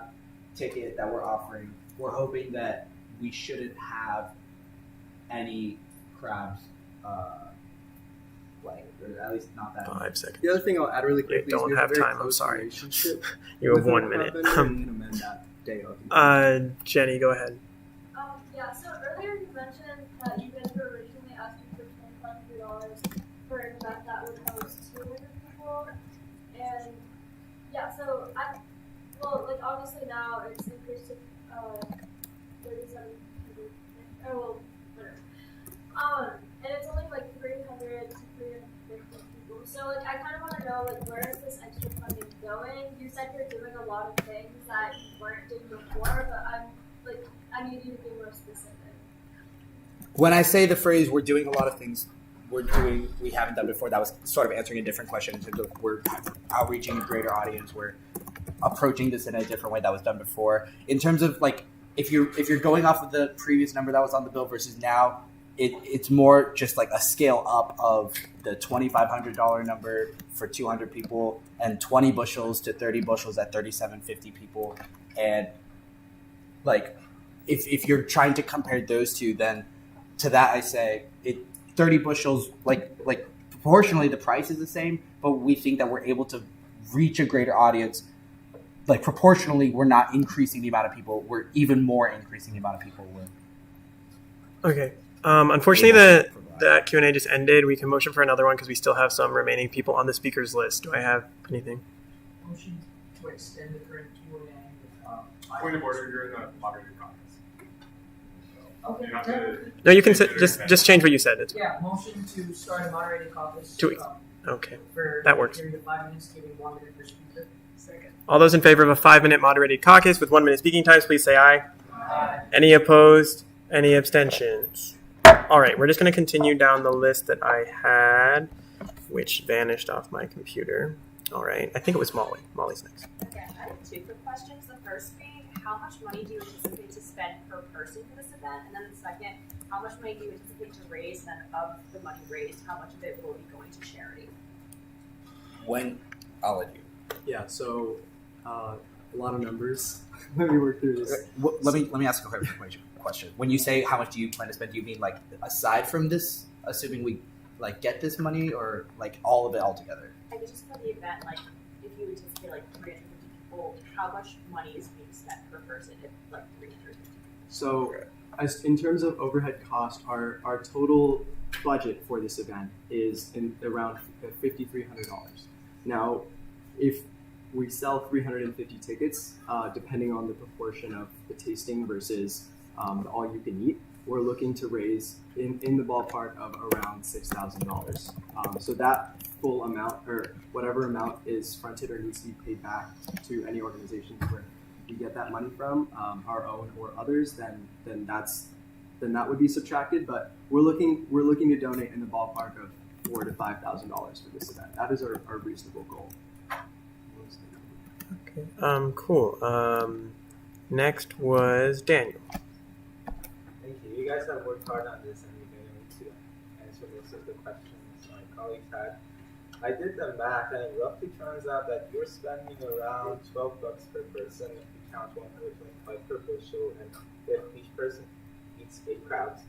ticket that we're offering, we're hoping that we shouldn't have any crabs, or at least not that 5 seconds. The other thing I'll add really quickly You don't is we have a very time. I'm close sorry. relationship You have with 1 our minute. vendor, and we can amend that day of. Jenny, go ahead. Yeah, so earlier you mentioned that you guys were originally asking for $2,500 for an event that would host 200 people. And yeah, so obviously now it's increased to 3,700. Oh, well, whatever. And it's only like 300 to 350 people. So I kind of want to know where is this extra funding going? You said you're doing a lot of things that you weren't doing before, but I need you to be more specific. When I say the phrase "we're doing a lot of things," we haven't done before, that was sort of answering a different question in terms of we're outreaching a greater audience, we're approaching this in a different way that was done before. In terms of if you're going off of the previous number that was on the bill versus now, it's more just like a scale up of the $2,500 number for 200 people and 20 bushels to 30 bushels at 3,750 people. And if you're trying to compare those two, then to that I say 30 bushels, proportionally the price is the same, but we think that we're able to reach a greater audience. Proportionally, we're not increasing the amount of people, we're even more increasing the amount of people Okay. Unfortunately, that Q&A just ended. We can motion for another one because we still have some remaining people on the speakers list. Do I have anything? Motion to extend the current Q&A. Point of order, you're in the moderated caucus. Okay. You have to No, you can just change what you said. It's Yeah, motion to start a moderated caucus. okay. For That works. a period of 5 minutes, giving 1 minute per speaker. Second. All those in favor of a 5-minute moderated caucus with 1 minute speaking times, please say aye. Aye. Any opposed? Any abstentions? All right, we're just going to continue down the list that I had, which vanished off my computer. All right, I think it was Molly. Molly's next. Yeah, I have 2 quick questions. The first being, how much money do you anticipate to spend per person for this event? And then the second, how much money do you anticipate to raise? And then of the money raised, how much of it will be going to charity? I'll let you. Yeah, so a lot of numbers. Let me work through this. Let me ask a clarification question. When you say how much do you plan to spend, do you mean like aside from this, assuming we like get this money, or like all of it altogether? I guess just for the event, like if you anticipate like 350 people, how much money is being spent per person if like 350 people? So, as in terms of overhead cost, our total budget for this event is in around $5,300. Now, if we sell 350 tickets, depending on the proportion of the tasting versus the all-you-can-eat, we're looking to raise in the ballpark of around $6,000. So that full amount, or whatever amount is fronted or needs to be paid back to any organizations where we get that money from, our own or others, then that would be subtracted. But we're looking to donate in the ballpark of $4,000 to $5,000 for this event. That is our reasonable goal. Okay. Cool. Next was Daniel. Thank you. You guys have worked hard on this, and you've been able to answer most of the questions my colleagues had. I did the math, and it roughly turns out that you're spending around $12 per person if you count 125 per bushel, and if each person eats 8 crabs.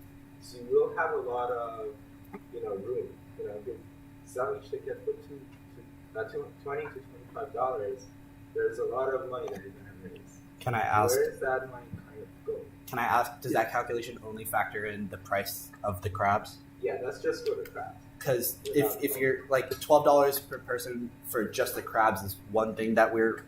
So you will have a lot of, room. If you sell each ticket for $20 to $25, there's a lot of money that you're going to raise. Can I ask? Where is that money kind of go? Can I ask? Does that calculation only factor in the price of the crabs? Yeah, that's just for the crabs. Because if you're like $12 per person for just the crabs is one thing that we're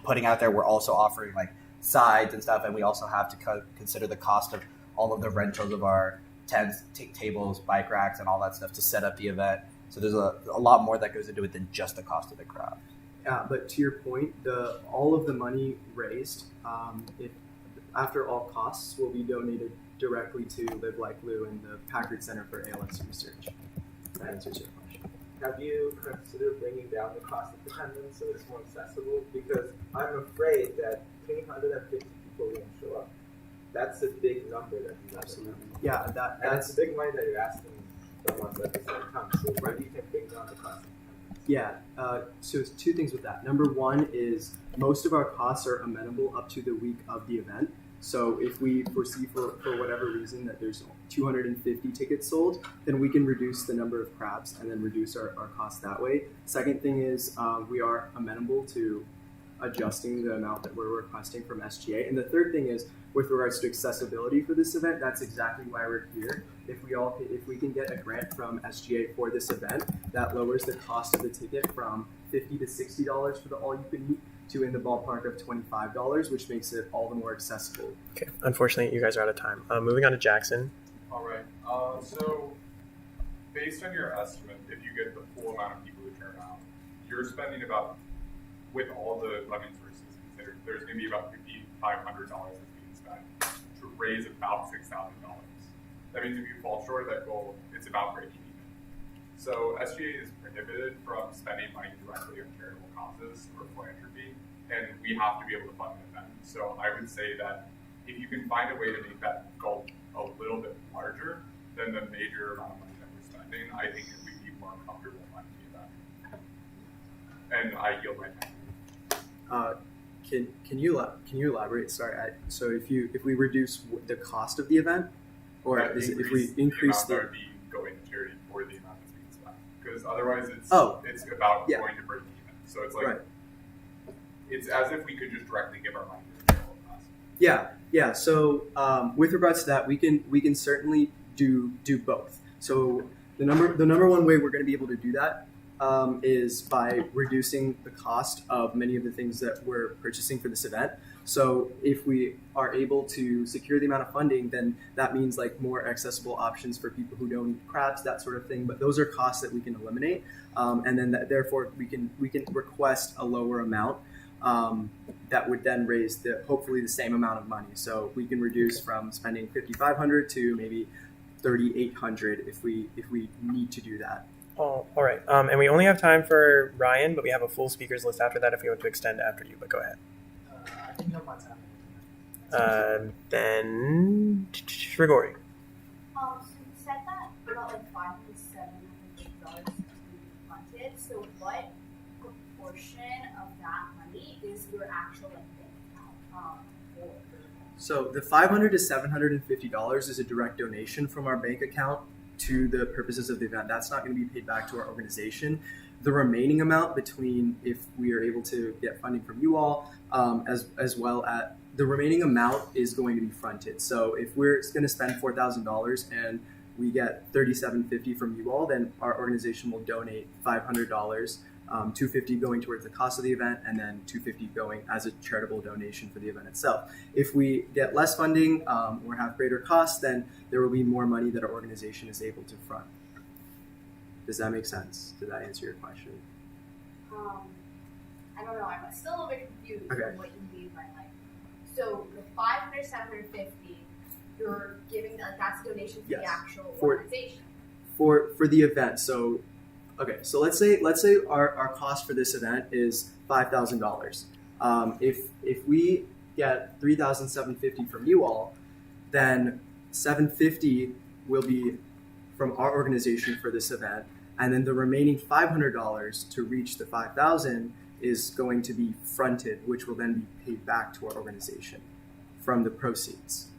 putting out there. We're also offering like sides and stuff, and we also have to consider the cost of all of the rentals of our tents, tables, bike racks, and all that stuff to set up the event. So there's a lot more that goes into it than just the cost of the crab. But to your point, all of the money raised, if after all costs, will be donated directly to Live Like Lou and the Packard Center for ALS Research. That answers your question. Have you considered bringing down the cost of attendance so it's more accessible? Because I'm afraid that 350 people won't show up. That's a big number that you absolutely. Yeah, that's a big money that you're asking from us at the same time. So where do you think bring down the cost? Yeah, so it's 2 things with that. Number 1 is most of our costs are amenable up to the week of the event. So if we foresee for whatever reason that there's 250 tickets sold, then we can reduce the number of crabs and then reduce our costs that way. Second thing is we are amenable to adjusting the amount that we're requesting from SGA. And the third thing is with regards to accessibility for this event, that's exactly why we're here. If we can get a grant from SGA for this event, that lowers the cost of the ticket from $50 to $60 for the all-you-can-eat to in the ballpark of $25, which makes it all the more accessible. Okay. Unfortunately, you guys are out of time. Moving on to Jackson. All right. So based on your estimate, if you get the full amount of people who turn out, you're spending about, with all the lemon sources considered, there's going to be about $5,500 that's being spent to raise about $6,000. That means if you fall short of that goal, it's about breaking even. So SGA is prohibited from spending money directly on charitable causes or philanthropy, and we have to be able to fund an event. So I would say that if you can find a way to make that goal a little bit larger than the major amount of money that we're spending, I think we'd be more comfortable funding the event. And I yield my time. Can you elaborate? Sorry. So if we reduce the cost of the event, or if we increase the amount that would be going to charity for the amount that's being spent, because otherwise it's about going to break even. So it's like it's as if we could just directly give our money to the charitable cause. Yeah. So with regards to that, we can certainly do both. So the number one way we're going to be able to do that is by reducing the cost of many of the things that we're purchasing for this event. So if we are able to secure the amount of funding, then that means like more accessible options for people who don't eat crabs, that sort of thing. But those are costs that we can eliminate, and then therefore we can request a lower amount that would then raise hopefully the same amount of money. So we can reduce from spending $5,500 to maybe $3,800 if we need to do that. Oh, all right. And we only have time for Ryan, but we have a full speakers list after that if we want to extend after you. But go ahead. I think you have my time. Then Grigori. So you said that about like $5,750 to be funded. So what proportion of that money is your actual like bank account for? So the $500 to $750 is a direct donation from our bank account to the purposes of the event. That's not going to be paid back to our organization. The remaining amount between if we are able to get funding from you all, as well as the remaining amount is going to be fronted. So if we're going to spend $4,000 and we get $3,750 from you all, then our organization will donate $500, $250 going towards the cost of the event, and then $250 going as a charitable donation for the event itself. If we get less funding or have greater costs, then there will be more money that our organization is able to front. Does that make sense? Did that answer your question? I don't know. I'm still a little bit confused Okay. on what you mean by like. So the $500, $750, you're giving that's a donation to Yes. the actual For- organization. For the event. So okay, so let's say our cost for this event is $5,000. If we get $3,750 from you all, then $750 will be from our organization for this event, and then the remaining $500 to reach the $5,000 is going to be fronted, which will then be paid back to our organization from the proceeds.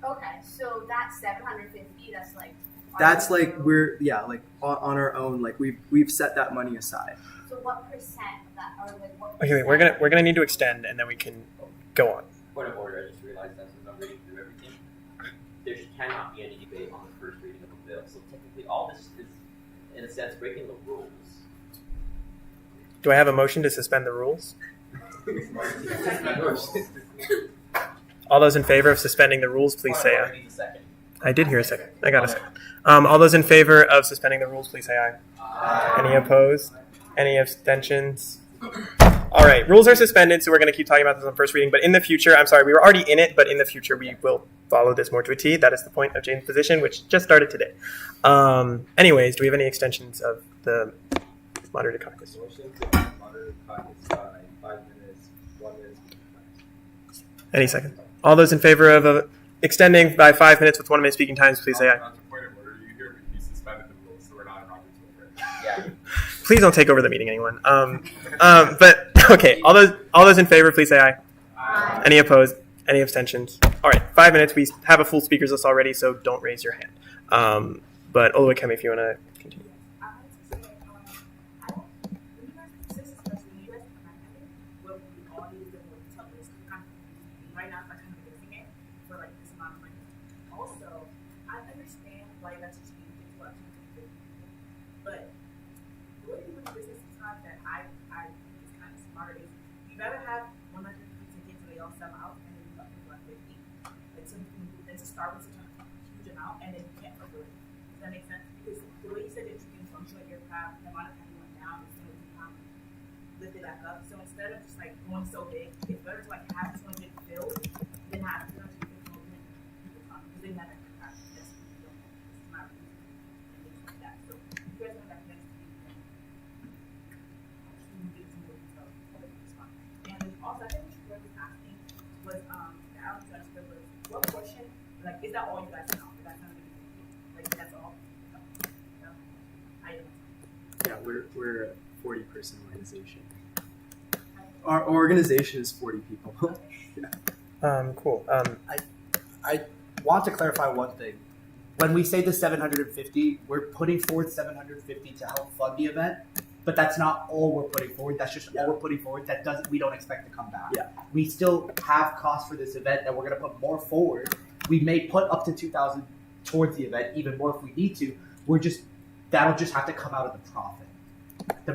Okay, so that's $750. That's like. That's like we're like on our own. Like we've set that money aside. So what percent of that, or like what? Okay, wait, we're gonna need to extend, and then we can go on. Point of order, I just realized that since I'm reading through everything, there cannot be any debate on the first reading of a bill. So technically, all this is, in a sense, breaking the rules. Do I have a motion to suspend the rules? All those in favor of suspending the rules, please say aye. I did hear a second. I got a second. All those in favor of suspending the rules, please say aye. Any opposed? Any abstentions? All right, rules are suspended, so we're going to keep talking about this on first reading. But in the future, I'm sorry, we were already in it, but in the future we will follow this more to a T. That is the point of Jane's position, which just started today. Anyways, do we have any extensions of the moderated caucus? Motion to moderated caucus by 5 minutes, 1 minute. Any second? All those in favor of extending by 5 minutes with 1 minute speaking times, please say aye. On to point of order, you hear me, he suspended the rules, so we're not in Robert's rules right now. Yeah. Please don't take over the meeting, anyone. But okay, all those in favor, please say aye. Aye. Any opposed? Any abstentions? All right, 5 minutes. We have a full speakers list already, so don't raise your hand. But Oluwakemi, if you want to continue. Right now, I'm kind of missing it for like this amount of money. Also, I understand why you guys are speaking to what but the way you do business sometimes that I think is kind of smart is you gotta have 150 tickets and they all sell out and then you got 150. Like so you can start with such a huge amount and then you can't cover it. Does that make sense? Because the way you said that you can punctuate your craft, the amount of time you went down is going to lift it back up. So instead of just like going so big, it's better to like have this one get filled than have 250 people come because they have that capacity. That's what you don't know. It's not reason and things like that. So you guys have that next week and you get some more details. It's fine. And then also I think what you were asking was the out transfer was what portion like is that all you guys know? Is that something like that's all? No. I don't know. Yeah, we're a 40-person organization. Our organization is 40 people. Yeah. Cool. I want to clarify one thing. When we say the 750, we're putting forward 750 to help fund the event, but that's not all we're putting forward. That's just all we're putting forward. We don't expect to come back. Yeah. We still have costs for this event that we're going to put more forward. We may put up to $2,000 towards the event, even more if we need to. That'll just have to come out of the profit.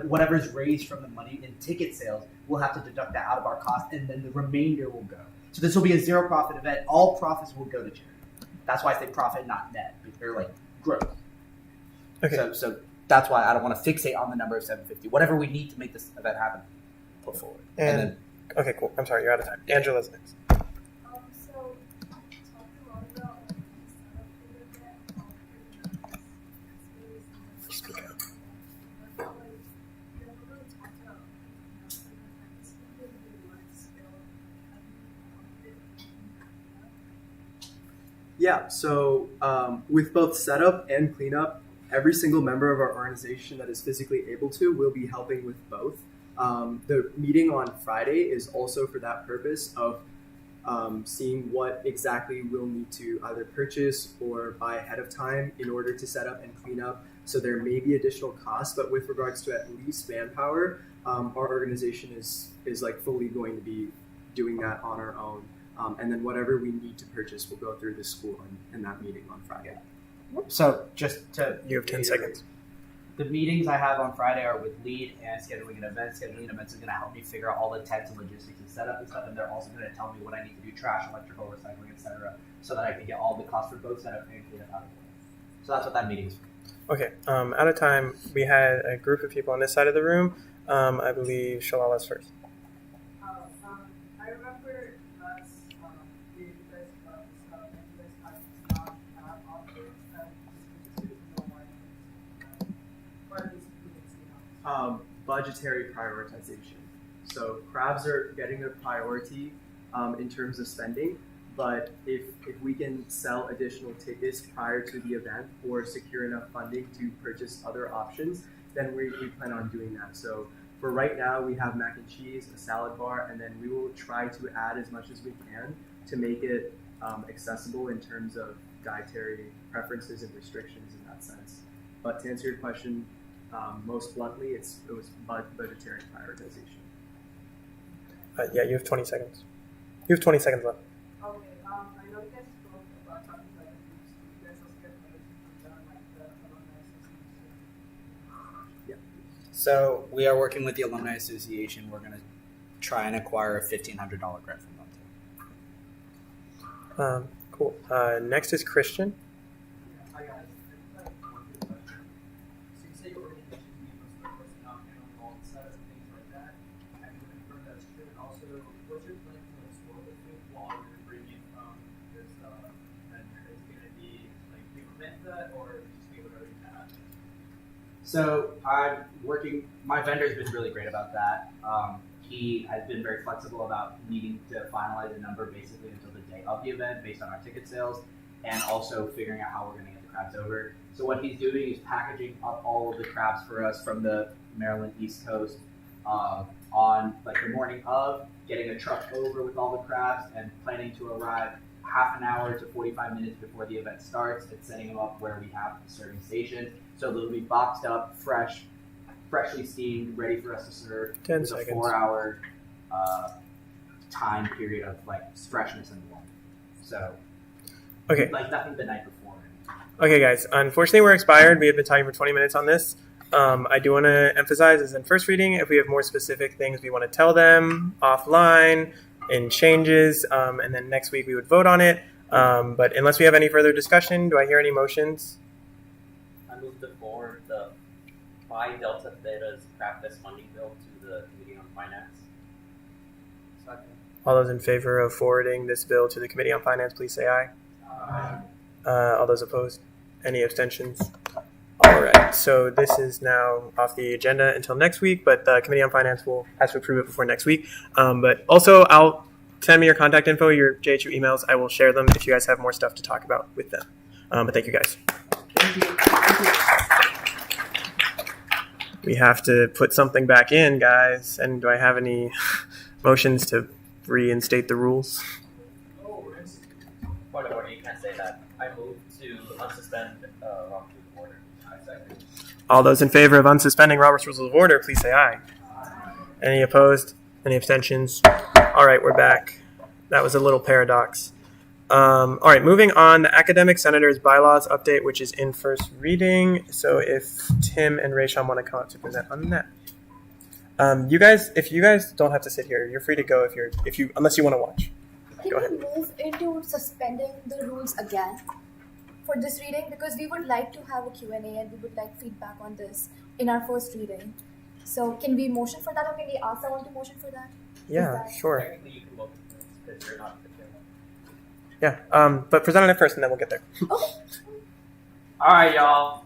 whatever is raised from the money in ticket sales, we'll have to deduct that out of our cost, and then the remainder will go. So this will be a zero profit event. All profits will go to charity. That's why I say profit, not net, or like growth. Okay. So that's why I don't want to fixate on the number of 750. Whatever we need to make this event happen, put forward. And then, okay, cool. I'm sorry, you're out of time. Angela's next. So talked a lot about Speak up. Yeah, so with both setup and cleanup, every single member of our organization that is physically able to will be helping with both. The meeting on Friday is also for that purpose of seeing what exactly we'll need to either purchase or buy ahead of time in order to set up and clean up. So there may be additional costs, but with regards to at least manpower, our organization is like fully going to be doing that on our own. And then whatever we need to purchase will go through the school in that meeting on Friday. So just to you have 10 seconds. The meetings I have on Friday are with lead and scheduling an event. Scheduling events is going to help me figure out all the tents and logistics and setup and stuff, and they're also going to tell me what I need to do: trash, electrical, recycling, etc., so that I can get all the costs for both setup and cleanup out of the way. So that's what that meeting is for. Okay, out of time. We had a group of people on this side of the room. I believe Shalala's first. I remember last year you guys got this stuff and you guys had have offers and no one Budgetary prioritization. So crabs are getting a priority in terms of spending, but if we can sell additional tickets prior to the event or secure enough funding to purchase other options, then we plan on doing that. So for right now, we have mac and cheese, a salad bar, and then we will try to add as much as we can to make it accessible in terms of dietary preferences and restrictions in that sense. But to answer your question, most bluntly, it was budgetary prioritization. Yeah, you have 20 seconds. You have 20 seconds left. Okay, I know you guys spoke about talking about the groups. You guys also get permission from them, like the alumni association. Yeah. So we are working with the Alumni Association. We're going to try and acquire a $1,500 grant from them. Cool. Next is Christian. Hi guys. So you say your organization needs most of the personnel handling all the setup and things like that. Have you confirmed that's true? And also, what's your plan to explore the food while you're bringing this vendor? Is it going to be like you prevent that, or just be able to already have? So I'm working. My vendor's been really great about that. He has been very flexible about needing to finalize a number basically until the day of the event based on our ticket sales, and also figuring out how we're going to get the crabs over. So what he's doing is packaging up all of the crabs for us from the Maryland East Coast on like the morning of, getting a truck over with all the crabs and planning to arrive half an hour to 45 minutes before the event starts, and setting them up where we have serving stations. So they'll be boxed up, freshly steamed, ready for us to serve. 10 It's seconds. a 4-hour time period of like freshness and warmth. So, Okay. like nothing the night before. Okay, guys. Unfortunately, we're expired. We have been talking for 20 minutes on this. I do want to emphasize, as in first reading, if we have more specific things we want to tell them offline in changes, and then next week we would vote on it. But unless we have any further discussion, do I hear any motions? I move to forward the Phi Delta Theta's Craft Fest funding bill to the Committee on Finance. All those in favor of forwarding this bill to the Committee on Finance, please say aye. All those opposed? Any abstentions? All right, so this is now off the agenda until next week, but the Committee on Finance will have to approve it before next week. But also, I'll send me your contact info, your JHU emails. I will share them if you guys have more stuff to talk about with them. But thank you, guys. We have to put something back in, guys. And do I have any motions to reinstate the rules? Point of order, you can't say that. I move to unsuspend Robert's Rules of Order. I second. All those in favor of unsuspending Robert's Rules of Order, please say aye. Any opposed? Any abstentions? All right, we're back. That was a little paradox. All right, moving on, the academic senators bylaws update, which is in first reading. So if Tim and Rayshon want to come up to present on that. If you guys don't have to sit here, you're free to go unless you want to watch. Go ahead. Can we move into suspending the rules again for this reading? Because we would like to have a Q&A and we would like feedback on this in our first reading. So can we motion for that, or can we ask someone to motion for that? Yeah, sure. Technically, you can vote for this because you're not the chairman. Yeah, but present on it first and then we'll get there. Alright, y'all.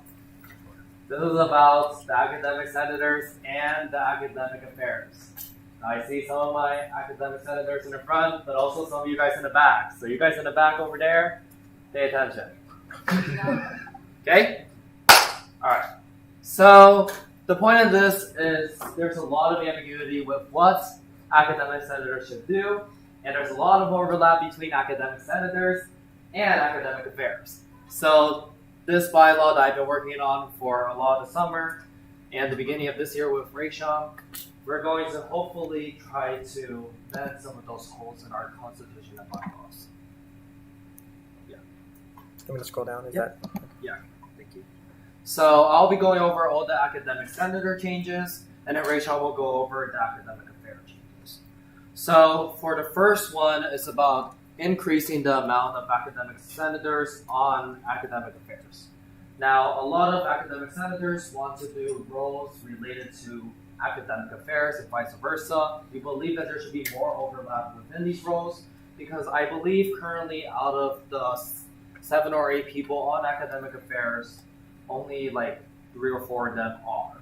This is about the academic senators and the academic affairs. I see some of my academic senators in the front, but also some of you guys in the back. So you guys in the back over there, pay attention. Okay? Alright. So the point of this is there's a lot of ambiguity with what academic senators should do, and there's a lot of overlap between academic senators and academic affairs. So this bylaw that I've been working on for a lot of the summer and the beginning of this year with Rayshon, we're going to hopefully try to mend some of those holes in our constitution and bylaws. Yeah. I'm going to scroll down. Yeah, thank you. So I'll be going over all the academic senator changes, and then Rayshon will go over the academic affair changes. So for the first one, it's about increasing the amount of academic senators on academic affairs. Now, a lot of academic senators want to do roles related to academic affairs and vice versa. We believe that there should be more overlap within these roles because I believe currently out of the 7 or 8 people on academic affairs, only like 3 or 4 of them are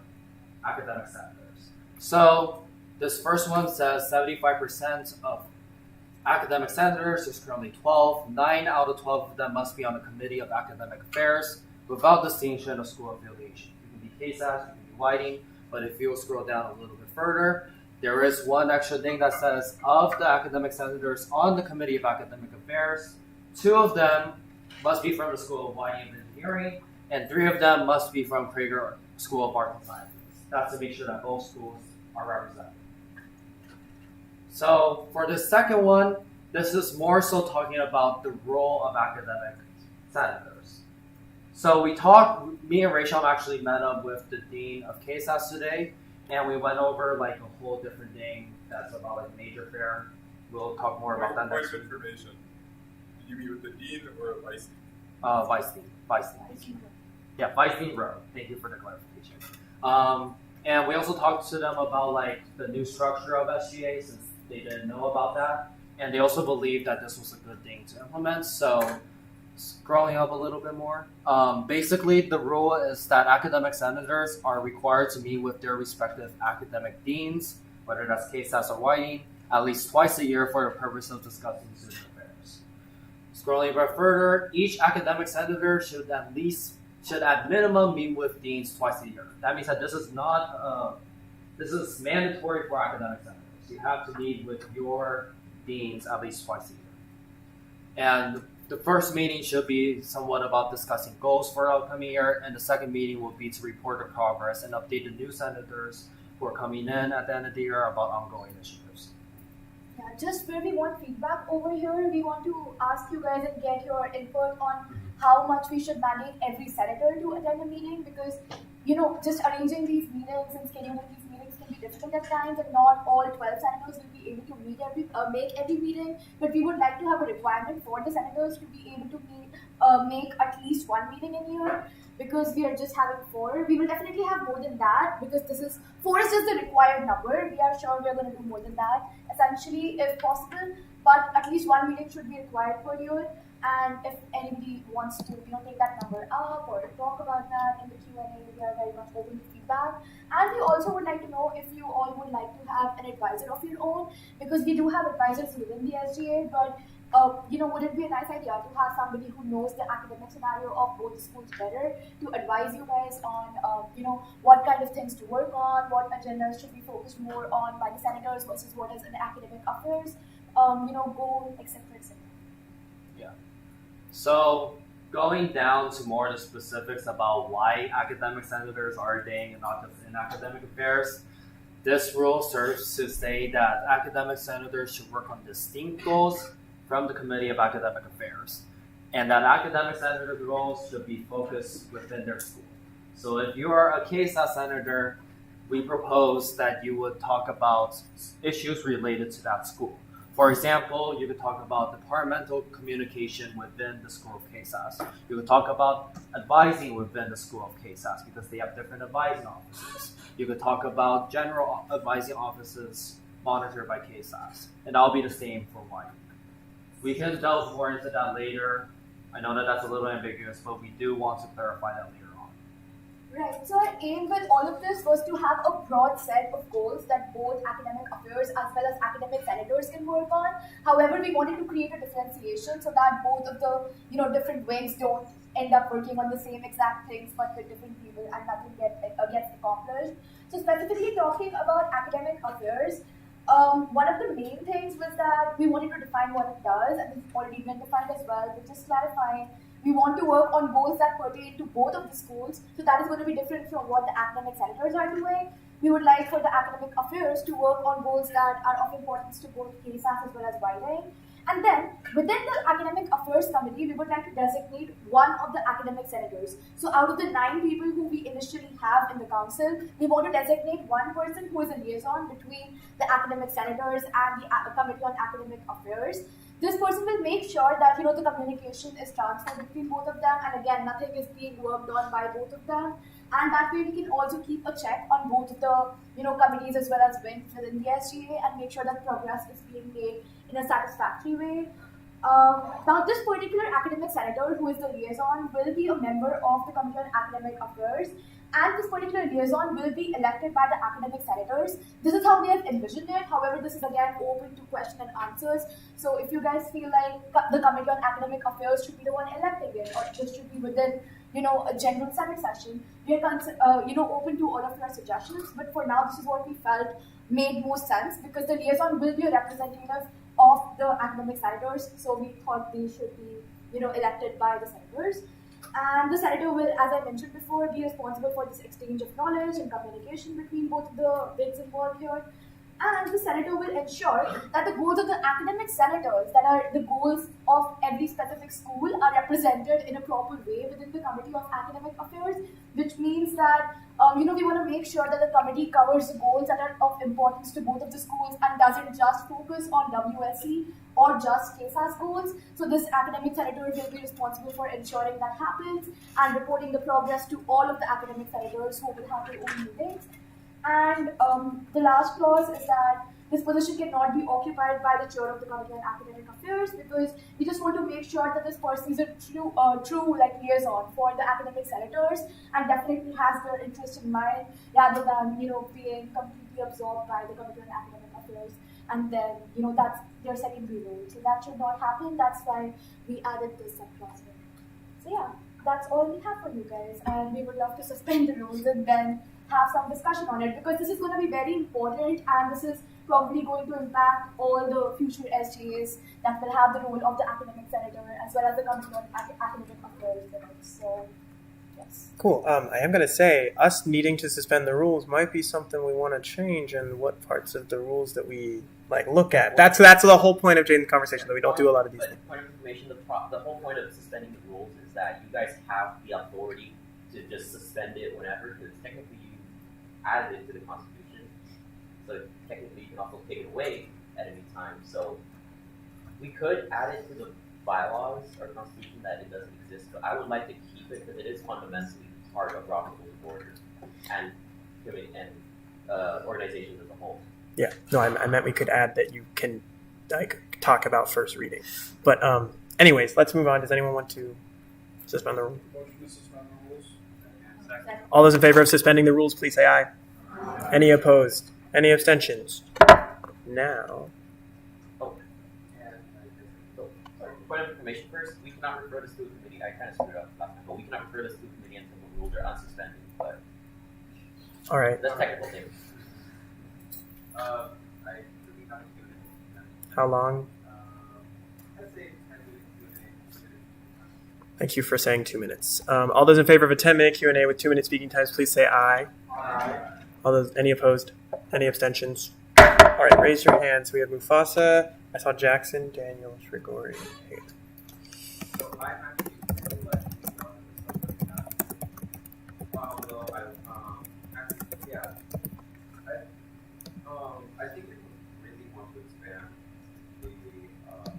academic senators. So this first one says 75% of academic senators, there's currently 12. 9 out of 12 of them must be on the Committee of Academic Affairs without distinction of school affiliation. You can be KSAS, you can be Whiting, but if you scroll down a little bit further, there is one extra thing that says of the academic senators on the Committee of Academic Affairs, 2 of them must be from the School of Whiting and Engineering, and 3 of them must be from Prager School of Arts and Sciences. That's to make sure that both schools are represented. So for the second one, this is more so talking about the role of academic senators. So me and Rayshon actually met up with the Dean of KSAS today, and we went over like a whole different thing that's about like major fair. We'll talk more about that next week. Point of information. Did you meet with the Dean or Vice Dean? Vice Dean. Yeah, Vice Dean Rowe. Thank you for the clarification. And we also talked to them about like the new structure of SGA since they didn't know about that. And they also believed that this was a good thing to implement. So scrolling up a little bit more. Basically, the rule is that academic senators are required to meet with their respective academic deans, whether that's KSAS or Whiting, at least twice a year for the purpose of discussing student affairs. Scrolling a bit further, each academic senator should at minimum meet with deans twice a year. That means that this is mandatory for academic senators. You have to meet with your deans at least twice a year. And the first meeting should be somewhat about discussing goals for the upcoming year, and the second meeting will be to report the progress and update the new senators who are coming in at the end of the year about ongoing initiatives. Yeah, just where we want feedback over here, we want to ask you guys and get your input on how much we should mandate every senator to attend a meeting, because just arranging these meetings and scheduling these meetings can be difficult at times, and not all 12 senators will be able to make every meeting. But we would like to have a requirement for the senators to be able to make at least one meeting in a year, because we are just having 4. We will definitely have more than that, because 4 is just the required number. We are sure we are going to do more than that, essentially, if possible. But at least one meeting should be required per year. And if anybody wants to, take that number up or talk about that in the Q&A, we are very much open to feedback. And we also would like to know if you all would like to have an advisor of your own, because we do have advisors within the SGA, but would it be a nice idea to have somebody who knows the academic scenario of both schools better to advise you guys on, what kind of things to work on, what agendas should be focused more on by the senators versus what is in academic affairs, goal, etc., etc. Yeah. So going down to more of the specifics about why academic senators are ordained in academic affairs, this rule serves to say that academic senators should work on distinct goals from the Committee of Academic Affairs. And that academic senator's roles should be focused within their school. So if you are a KSAS senator, we propose that you would talk about issues related to that school. For example, you could talk about departmental communication within the school of KSAS. You could talk about advising within the school of KSAS because they have different advising offices. You could talk about general advising offices monitored by KSAS. And that'll be the same for YU. We can delve more into that later. I know that that's a little ambiguous, but we do want to clarify that later on. Right. So our aim with all of this was to have a broad set of goals that both academic affairs as well as academic senators can work on. However, we wanted to create a differentiation so that both of the different wings don't end up working on the same exact things but with different people and nothing gets accomplished. So specifically talking about academic affairs, one of the main things was that we wanted to define what it does, and this has already been defined as well, but just clarifying, we want to work on goals that pertain to both of the schools, so that is going to be different from what the academic senators are doing. We would like for the academic affairs to work on goals that are of importance to both KSAS as well as YU. And then, within the Academic Affairs Committee, we would like to designate one of the academic senators. So out of the 9 people who we initially have in the council, we want to designate one person who is a liaison between the academic senators and the Committee on Academic Affairs. This person will make sure that the communication is transferred between both of them, and again, nothing is being worked on by both of them. And that way, we can also keep a check on both the committees as well as wings within the SGA and make sure that progress is being made in a satisfactory way. Now, this particular academic senator, who is the liaison, will be a member of the Committee on Academic Affairs, and this particular liaison will be elected by the academic senators. This is how we have envisioned it. However, this is again open to question and answers. So if you guys feel like the Committee on Academic Affairs should be the one electing it, or this should be within a general Senate session, we are open to all of your suggestions. But for now, this is what we felt made most sense, because the liaison will be a representative of the academic senators. So we thought they should be elected by the senators. And the senator will, as I mentioned before, be responsible for this exchange of knowledge and communication between both the bids involved here. And the senator will ensure that the goals of the academic senators, that are the goals of every specific school, are represented in a proper way within the Committee of Academic Affairs, which means that we want to make sure that the committee covers the goals that are of importance to both of the schools and doesn't just focus on WSC or just KSAS goals. So this academic senator will be responsible for ensuring that happens and reporting the progress to all of the academic senators who will have their own meetings. And the last clause is that this position cannot be occupied by the chair of the Committee on Academic Affairs, because we just want to make sure that this person is a true liaison for the academic senators and definitely has their interest in mind, rather than being completely absorbed by the Committee on Academic Affairs, and then that's their secondary role. So that should not happen. That's why we added this subclause here. So yeah, that's all we have for you guys, and we would love to suspend the rules and then have some discussion on it, because this is going to be very important, and this is probably going to impact all the future SGAs that will have the role of the academic senator as well as the Committee on Academic Affairs. So, yes. Cool. I am going to say, us needing to suspend the rules might be something we want to change, and what parts of the rules that we look at. That's the whole point of the conversation, that we don't do a lot of these things. Point of information: the whole point of suspending the rules is that you guys have the authority to just suspend it whenever, because technically you added it to the Constitution. So technically you can also take it away at any time. So we could add it to the bylaws or Constitution that it doesn't exist, but I would like to keep it because it is fundamentally part of Robert Rules of Order and organizations as a whole. Yeah, no, I meant we could add that you can talk about first reading. But anyways, let's move on. Does anyone want to suspend the rules? Motion to suspend the rules. All those in favor of suspending the rules, please say aye. Any opposed? Any abstentions? Now. Point of information first, we cannot refer this to a committee. I kind of screwed up last time, but we cannot refer this to a committee until the rules are unsuspended. But all right. That's technical things. How long? Thank you for saying 2 minutes. All those in favor of a 10-minute Q&A with 2-minute speaking times, please say aye. Aye. All those, any opposed? Any abstentions? All right, raise your hands. We have Mufasa, I saw Jackson, Daniel, Grigori, Hayden. So I actually really like the stuff like that. Although actually, yeah, I think if we really want to expand the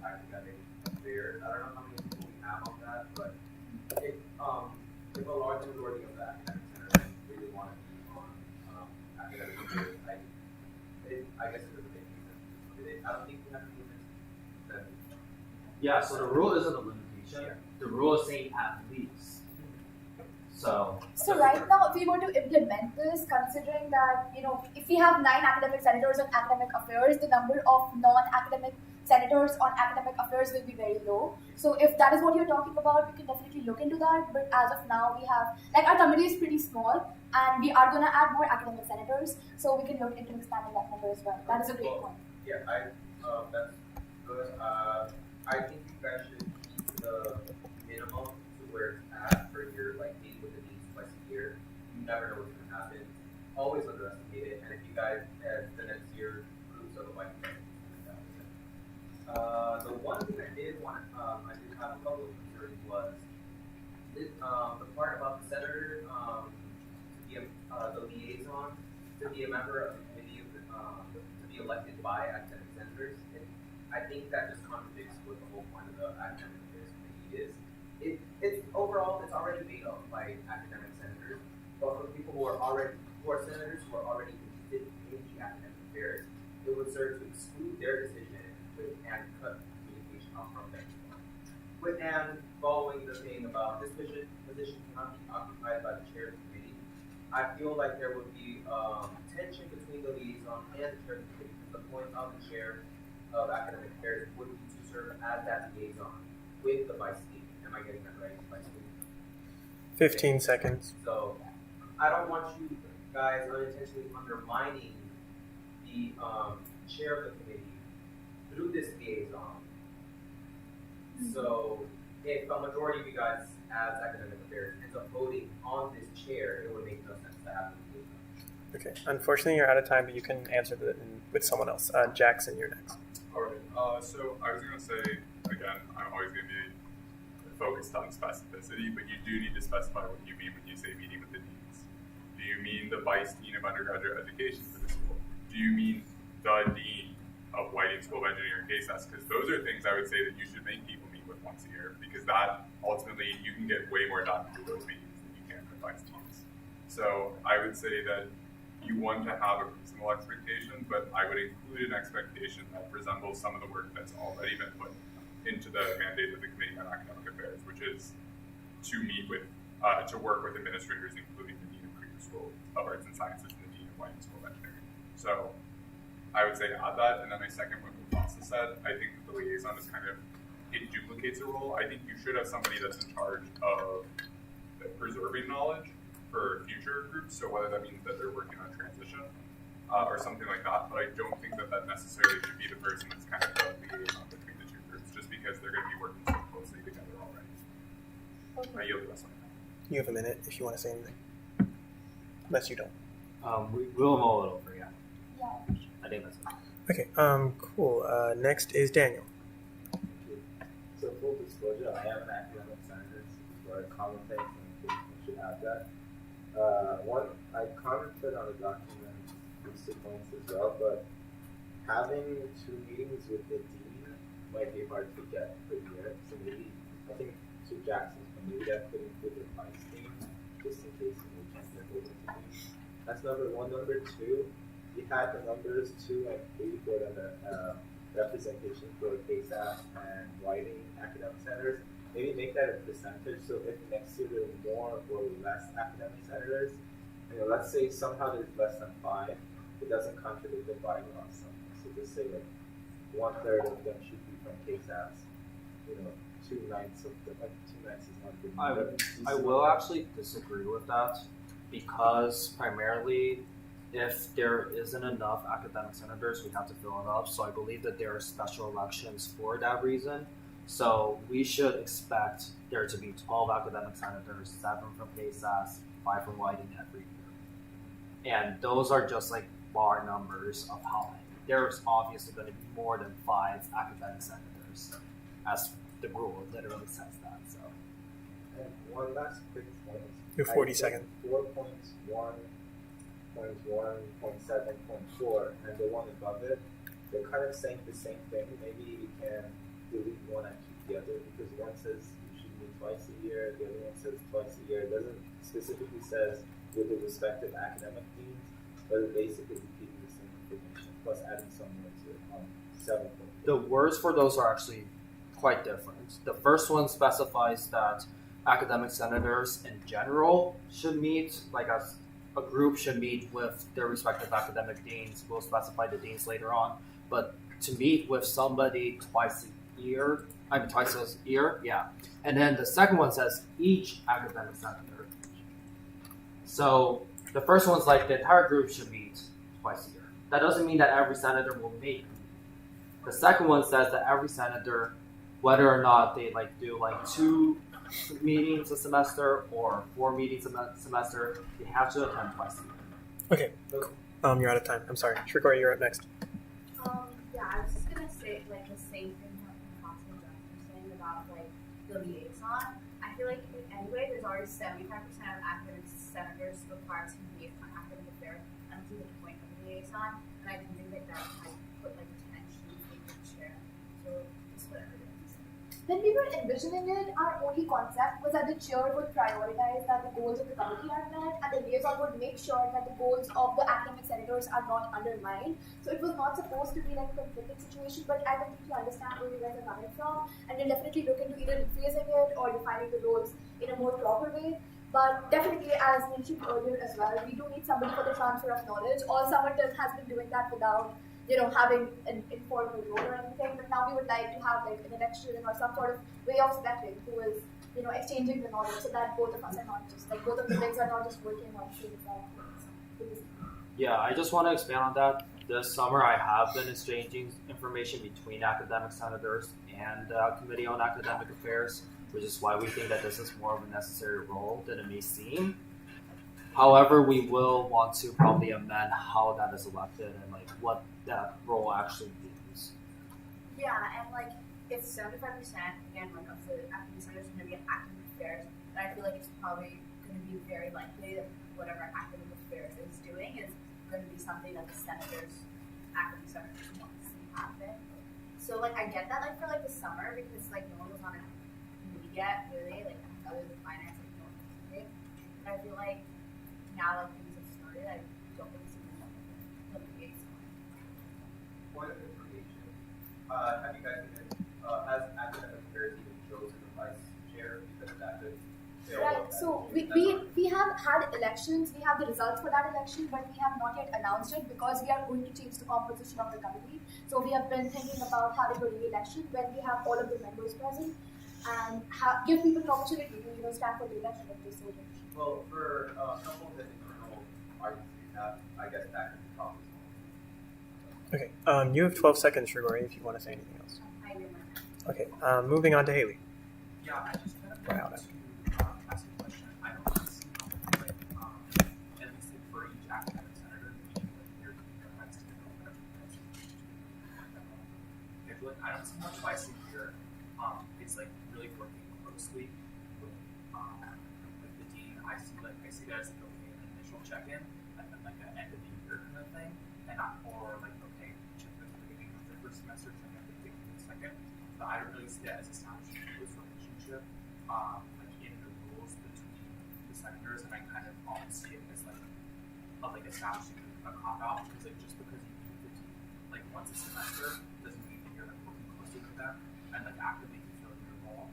academic affairs, I don't know how many people we have on that, but if a large majority of the academic centers really want to be on academic affairs, I guess it doesn't make any sense. I don't think we have to limit. Yeah, so the rule isn't a limitation. The rule is saying at least. So right now, if we were to implement this, considering that, if we have 9 academic senators on academic affairs, the number of non-academic senators on academic affairs will be very low. So if that is what you're talking about, we can definitely look into that. But as of now, we have, our committee is pretty small, and we are going to add more academic senators, so we can look into expanding that number as well. That is a great point. Yeah, that's good. I think you guys should keep the minimum to where it's at for your meeting with the deans twice a year. You never know what's going to happen. Always underestimate it. And if you guys, as the next year, groups of the one thing I did have a couple of concerns was this, the part about the senator to be the liaison, to be a member of the committee to be elected by academic senators. I think that just contradicts what the whole point of the academic affairs committee is. It's overall it's already made up by academic senators, but for people who are senators who are already interested in the academic affairs, it would serve to exclude their decision and cut communication off from them. And following the thing about this position cannot be occupied by the chair of the committee, I feel like there would be tension between the liaison and the chair of the committee. The point of the chair of academic affairs would be to serve as that liaison with the vice dean. Am I getting that right? Vice dean? 15 seconds. So I don't want you guys unintentionally undermining the chair of the committee through this liaison. So if a majority of you guys as academic affairs ends up voting on this chair, it would make no sense to have the liaison. Okay. Unfortunately, you're out of time, but you can answer with someone else. Jackson, you're next. All right. So I was going to say, again, I'm always going to be focused on specificity, but you do need to specify what you mean when you say meeting with the deans. Do you mean the vice dean of undergraduate education for the school? Do you mean the dean of Whiting School of Engineering KSAS? Because those are things I would say that you should make people meet with once a year, because that ultimately you can get way more done through those meetings than you can with vice deans. So I would say that you want to have a reasonable expectation, but I would include an expectation that resembles some of the work that's already been put into the mandate of the Committee on Academic Affairs, which is to meet with, to work with administrators, including the Dean of Krieger School of Arts and Sciences and the Dean of Whiting School of Engineering. So I would say add that, and then my second one, what Fossa said, I think that the liaison is it duplicates a role. I think you should have somebody that's in charge of preserving knowledge for future groups, so whether that means that they're working on transition or something like that, but I don't think that necessarily should be the person that's kind of the liaison between the two groups, just because they're going to be working so closely together already. I yield the rest of my time. You have a minute if you want to say anything. Unless you don't. We'll mull it over, yeah. Yeah. I think that's fine. Okay, cool. Next is Daniel. So full disclosure, I am an academic scientist, so I commentate and you should have that. I commented on the document recent points as well, but having 2 meetings with the dean might be hard to get per year. So maybe, I think to Jackson's point, maybe that could include the vice dean, just in case we can't get over to dean. That's number 1. Number 2, we had the numbers 2 and 3 for the representation for KSAP and Whiting academic centers. Maybe make that a percentage, so if next year there are more or less academic senators, let's say somehow there's less than 5, it doesn't contradict the bylaws. So just say 1/3 of them should be from KSAS. 2/9 of them, 2/9 is not good. I will actually disagree with that, because primarily if there isn't enough academic senators, we have to fill it up. So I believe that there are special elections for that reason. So we should expect there to be 12 academic senators, 7 from KSAS, 5 from Whiting every year. And those are just bar numbers of how many. there's obviously going to be more than 5 academic senators, as the rule literally says that. So. And one last quick point. You have 40 seconds. 4.1.7.4 and the one above it, they're kind of saying the same thing. Maybe we can delete one and keep the other, because one says you should meet twice a year, the other one says twice a year. It doesn't specifically says with the respective academic deans, but it basically repeating the same information plus adding some more to it on 7. The words for those are actually quite different. The first one specifies that academic senators in general should meet, like as a group should meet with their respective academic deans. We'll specify the deans later on. But to meet with somebody twice a year, yeah. And then the second one says each academic senator. So the first one's like the entire group should meet twice a year. That doesn't mean that every senator will meet. The second one says that every senator, whether or not they do 2 meetings a semester or 4 meetings a semester, they have to attend twice a year. Okay, you're out of time. I'm sorry. Shrikori, you're up next. Yeah, I was just gonna say the same thing that Constance was saying about the liaison. I feel like anyway, there's already 75% of academic senators required to be on academic affairs until the point of the liaison, and I do think that might put tension in the chair. So just whatever it is. When we were envisioning it, our only concept was that the chair would prioritize that the goals of the committee are met, and the liaison would make sure that the goals of the academic senators are not undermined. So it was not supposed to be a conflicting situation, but I completely understand where you guys are coming from, and we'll definitely look into either rephrasing it or defining the roles in a more proper way. But definitely, as mentioned earlier as well, we do need somebody for the transfer of knowledge. All summer term has been doing that without having an informal role or anything, but now we would like to have an election or some sort of way of selecting who is, exchanging the knowledge, so that both of us are not just both of the legs are not just working on things. Yeah, I just want to expand on that. This summer, I have been exchanging information between academic senators and the Committee on Academic Affairs, which is why we think that this is more of a necessary role than it may seem. However, we will want to probably amend how that is elected and what that role actually means. Yeah, and if 75% again of the academic senators are going to be in academic affairs, then I feel like it's probably going to be very likely that whatever academic affairs is doing is going to be something that the academic senators want to see happen. So I get that for the summer, because no one was on a committee yet really, other than finance, no one was on it. But I feel like now things have started, I don't really see the liaison. Point of information, have you guys been, as academic affairs, even chosen a vice chair, because that could Right, so we have had elections, we have the results for that election, but we have not yet announced it because we are going to change the composition of the committee. So we have been thinking about having a re-election when we have all of the members present and give people an opportunity to stand for the election if they so wish. Well, for a couple of the internal arguments we have, I guess that could be probably. Okay, you have 12 seconds, Shrigori, if you want to say anything else. Okay, moving on to Haley. Yeah, I just kind of Wow. wanted to ask a question. I don't see how, at least for each academic senator, there's has to be scheduling. I don't see how twice a year it's really working closely with the dean. I see that as an initial check-in and then an end of the year kind of thing, and not more check in at the beginning of the first semester, check in at the beginning of the second. But I don't really see that as establishing a close relationship in the rules between the senators, and I kind of almost see it as establishing a cop-out, because just because you meet with the team once a semester doesn't mean that you're working closely with them and actively fulfilling your role.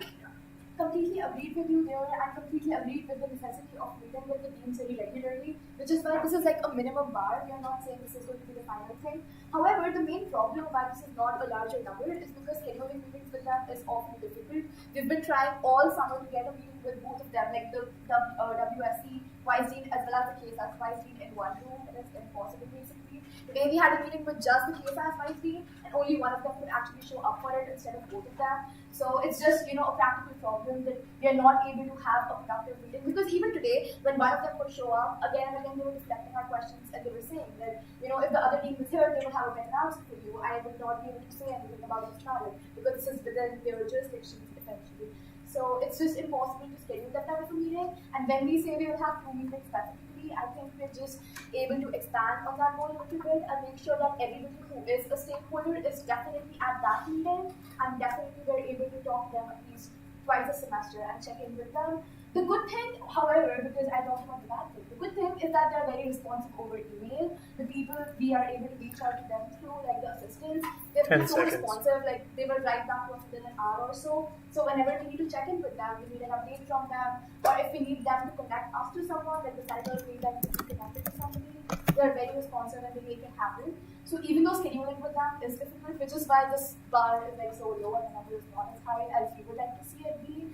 Yeah. Completely agreed with you there, and completely agreed with the necessity of meeting with the teams very regularly, which is why this is a minimum bar. We are not saying this is going to be the final thing. However, the main problem why this is not a larger number is because scheduling meetings with them is often difficult. We've been trying all summer to get a meeting with both of them, the WSC, Vice Dean, as well as the case as Vice Dean in one room. It is impossible basically. It Maybe we had a meeting with just the KSAS minority, and only one of them could actually show up for it instead of both of them. So it's just, a practical problem that we are not able to have a productive meeting. Because even today, when one of them would show up, again and again they were deflecting our questions and they were saying that, if the other team was here, they would have a better answer for you. I would not be able to say anything about this matter because this is within their jurisdictions essentially. So it's just impossible to schedule that type of a meeting. And when we say we will have 2 meetings specifically, I think we're just able to expand on that goal a little bit and make sure that everybody who is a stakeholder is definitely at that meeting, and definitely we're able to talk to them at least twice a semester and check in with them. The good thing, however, because I talked about the bad thing, the good thing is that they're very responsive over email. The people we are able to reach out to them through, like the assistants, they've been so responsive, like they will write back to us within an hour or so. So whenever we need to check in with them, we need an update from them, or if we need them to connect us to someone, like the senator will need them to be connected to somebody, they're very responsive and they make it happen. So even though scheduling with them is difficult, which is why this bar is like so low and the number is not as high as we would like to see it be,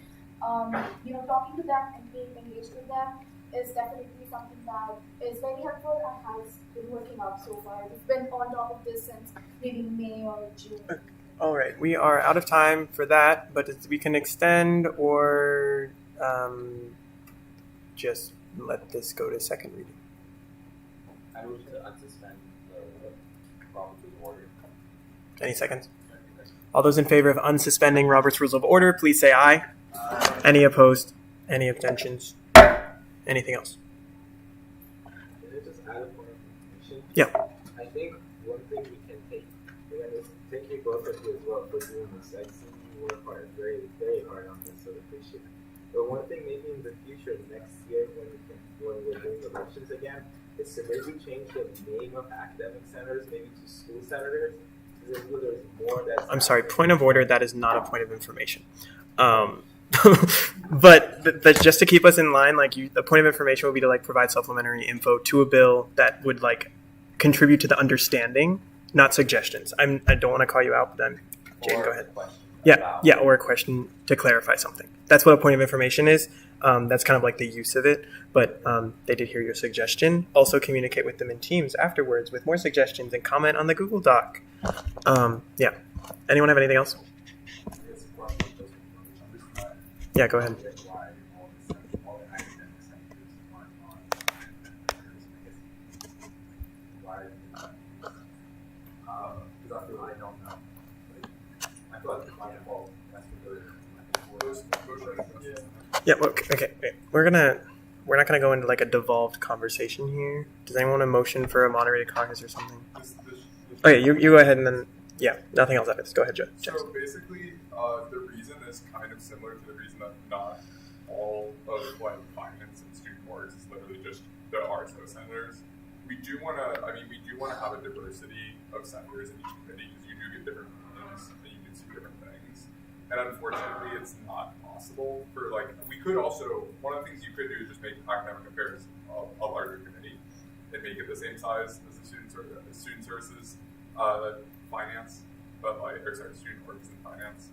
talking to them and being engaged with them is definitely something that is very helpful and has been working out so far. We've been on top of this since maybe May or June. All right, we are out of time for that, but we can extend or just let this go to second reading. I move to unsuspend the Robert's Rules of Order. Any seconds? All those in favor of unsuspending Robert's Rules of Order, please say aye. Any opposed? Any abstentions? Anything else? Can I just add a point of information? Yeah. I think one thing we can take, and thank you both of you as well for doing this. I see you work hard, very, very hard on this, so I appreciate it. But one thing maybe in the future, next year when we're doing elections again, is to maybe change the name of academic centers, maybe to school senators. Because there's more that's I'm sorry, point of order, that is not a point of information. But just to keep us in line, the point of information would be to provide supplementary info to a bill that would contribute to the understanding, not suggestions. I don't want to call you out, but Jane, go ahead. Yeah, or a question to clarify something. That's what a point of information is. That's kind of the use of it, but they did hear your suggestion. Also communicate with them in Teams afterwards with more suggestions and comment on the Google Doc. Yeah. Anyone have anything else? Yeah, go ahead. Yeah. Okay. We're not gonna go into a devolved conversation here. Does anyone want a motion for a moderated caucus or something? Okay, you go ahead and then nothing else after this. Go ahead, Joe. So basically, the reason is kind of similar to the reason that not all of finance and student boards is literally just the RSO senators. We do want to have a diversity of senators in each committee because you do get different opinions and you do see different things. And unfortunately, it's not possible for we could also, one of the things you could do is just make academic affairs a larger committee and make it the same size as the student services, finance, student workers in finance.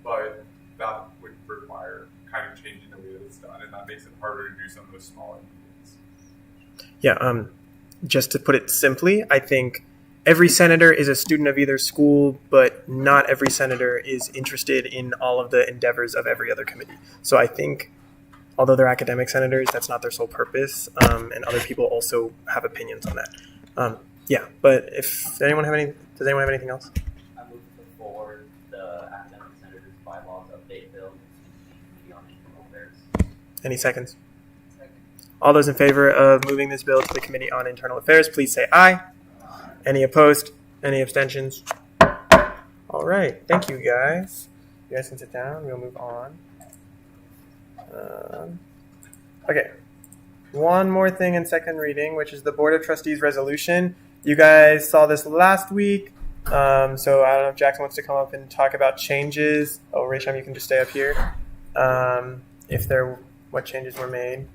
But that would require kind of changing the way that it's done, and that makes it harder to do some of those smaller meetings. Yeah. Just to put it simply, I think every senator is a student of either school, but not every senator is interested in all of the endeavors of every other committee. So I think, although they're academic senators, that's not their sole purpose, and other people also have opinions on that. Yeah, but does anyone have anything else? I move to forward the academic senators bylaws update bill to the on internal affairs. Any seconds? All those in favor of moving this bill to the Committee on Internal Affairs, please say aye. Any opposed? Any abstentions? All right. Thank you, guys. You guys can sit down. We'll move on. Okay. One more thing in second reading, which is the Board of Trustees resolution. You guys saw this last week. So I don't know if Jackson wants to come up and talk about changes. Oh, Raysham, you can just stay up here. What changes were made.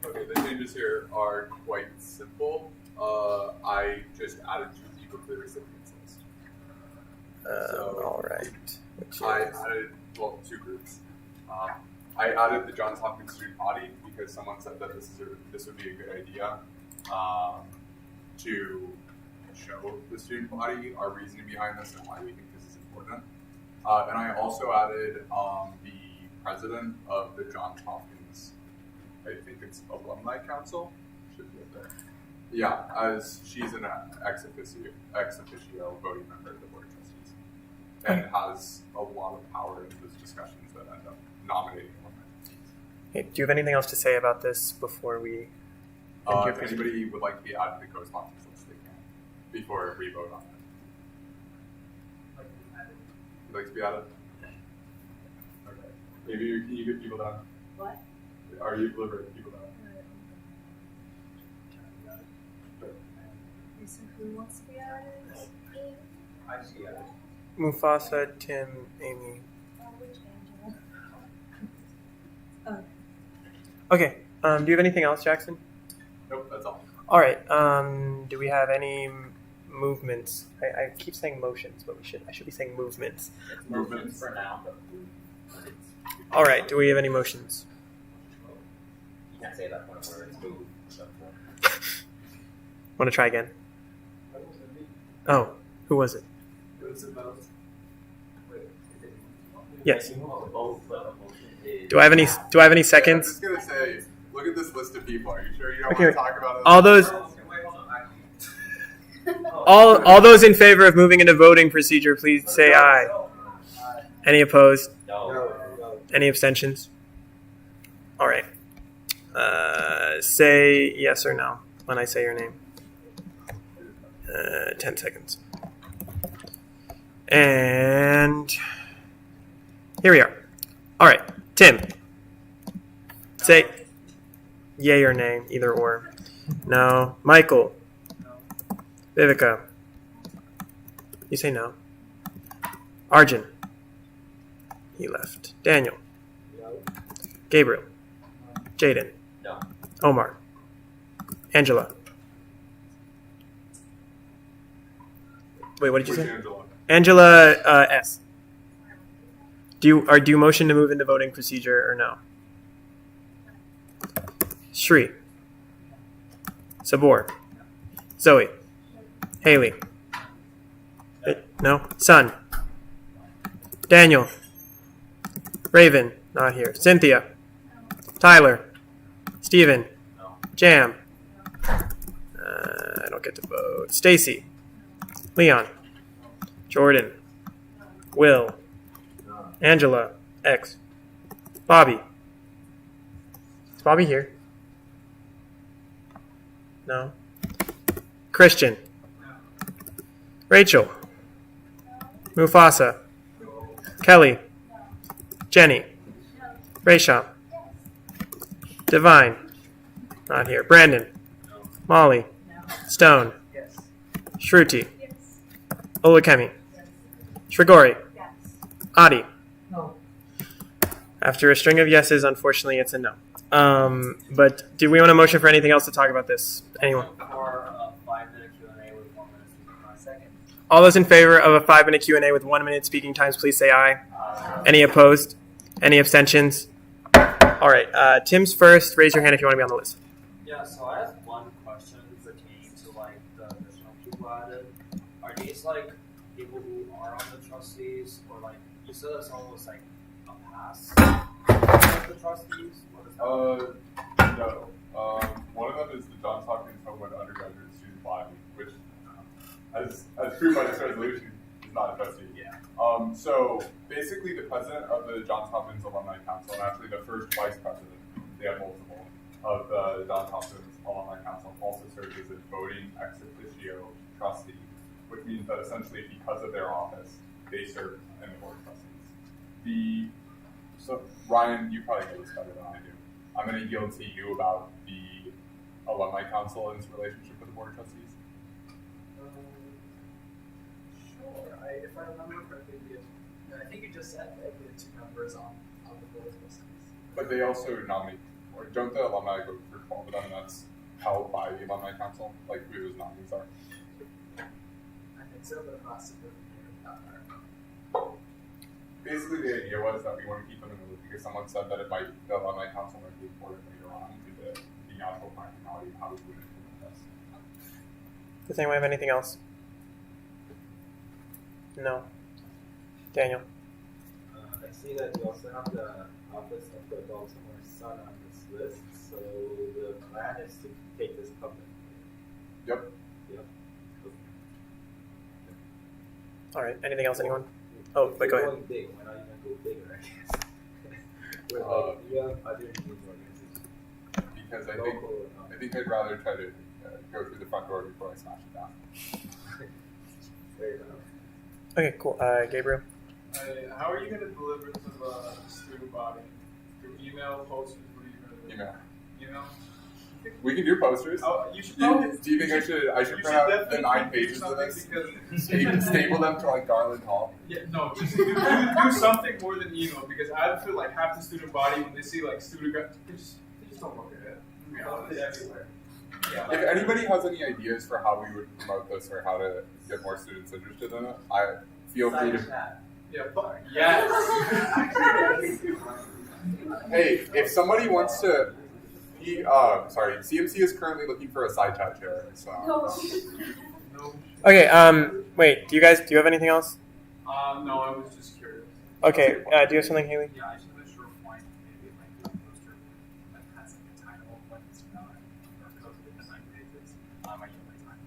Okay, the changes here are quite simple. I just added 2 people to the recipients list. All right. I added 2 groups. I added the Johns Hopkins student body because someone said that this would be a good idea to show the student body our reasoning behind this and why we think this is important. And I also added the president of the Johns Hopkins, I think it's Alumni Council, should be up there. Yeah, as she's an ex officio voting member of the Board of Trustees and has a lot of power in those discussions that end up nominating alumni. Hey, do you have anything else to say about this before we? If anybody would like to be added to the co-sponsors list, they can before we vote on it. You'd like to be added? Okay. Maybe can you get people down? What? Are you liberating people down? So who wants to be added? I see it. Mufasa, Tim, Amy. Oh. Okay. Do you have anything else, Jackson? Nope, that's all. All right. Do we have any movements? I keep saying motions, but I should be saying movements. It's movements for now, but all right. Do we have any motions? you can't say that one word. It's move. Want to try again? Oh, who was it? Yes. Do I have any seconds? I'm just gonna say, look at this list of people. Are you sure you don't Okay. want to talk about it? All those in favor of moving into voting procedure, please say aye. Any opposed? No. Any abstentions? All right. Say yes or no when I say your name. 10 seconds. And here we are. All right. Tim. Say yay or nay, either or. No. Michael. Vivica. You say no. Arjun. He left. Daniel. Gabriel. Jaden. No. Omar. Angela. Wait, what did you Which say? Angela? Angela S. Do you motion to move into voting procedure or no? Shri. Sabor. Zoe. Haley. No. Sun. Daniel. Raven. Not here. Cynthia. Tyler. Steven. Jam. I don't get to vote. Stacy. Leon. Jordan. Will. Angela. X. Bobby. Is Bobby here? No. Christian. Rachel. Mufasa. Kelly. Jenny. Raysham. Divine. Not here. Brandon. Molly. Stone. Shruti. Olakemi. Shrigori. Adi. No. After a string of yeses, unfortunately, it's a no. But do we want a motion for anything else to talk about this? Anyone? For a 5-minute Q&A with 1 minute speaking time. Second. All those in favor of a 5-minute Q&A with 1 minute speaking times, please say aye. Any opposed? Any abstentions? All right. Tim's first. Raise your hand if you want to be on the list. Yeah, so I have one question pertaining to like the additional people added. Are these like people who are on the trustees, or like you said that someone was like a pass of the trustees? What is that? No. One of them is the Johns Hopkins Homewood Undergraduate Student Body, which, as proved by this resolution, is not a trustee. Yeah. So basically, the president of the Johns Hopkins Alumni Council, and actually the first vice president, they have multiple, of the Johns Hopkins Alumni Council, also serves as a voting ex officio trustee, which means that essentially, because of their office, they serve in the board of trustees. So Ryan, you probably know this better than I do. I'm going to yield to you about the Alumni Council and its relationship with the Board of Trustees. Sure. If I remember correctly, I think you just said that we had 2 members on the board of trustees. But they also nominate, or don't the alumni vote for 12 of them? That's held by the Alumni Council, like who those nominees are. I think so, but I'm not super familiar with that matter. Basically, the idea was that we want to keep them in the loop because someone said that the Alumni Council might be important later on to the actual practicality of how we would implement this. Does anyone have anything else? No. Daniel. I see that you also have the Office of the Baltimore Sun on this list, so the plan is to take this public. Yep. Yep. All right. Anything else, anyone? Oh, wait, go ahead. Going big, why not even go bigger, I guess? With like, you have other news organizations. Because I think I'd rather try to go through the front door before I smash it down. Fair enough. Okay, cool. Gabriel. How are you going to deliver to the student body? Through email, posters? What are you going to do? Email? We can do posters. Oh, you should. Do you think I should print out the 9 pages of this? Staple them to like Garland Hall? Yeah, no, just do something more than email, because I feel like half the student body, when they see like they just don't look at it. It's everywhere. Yeah, If anybody has any ideas for how we would promote this or how to get more students interested in it, I feel free to. Yeah, but yes. Hey, if somebody wants to, CMC is currently looking for a side chat chair. So. Okay. Wait. Do you have anything else? No, I was just curious. Okay. Do you have something, Haley? Yeah, I just want to show a point. Maybe it might be a poster that has like a title, but it's not or goes within the 9 pages. I use my time.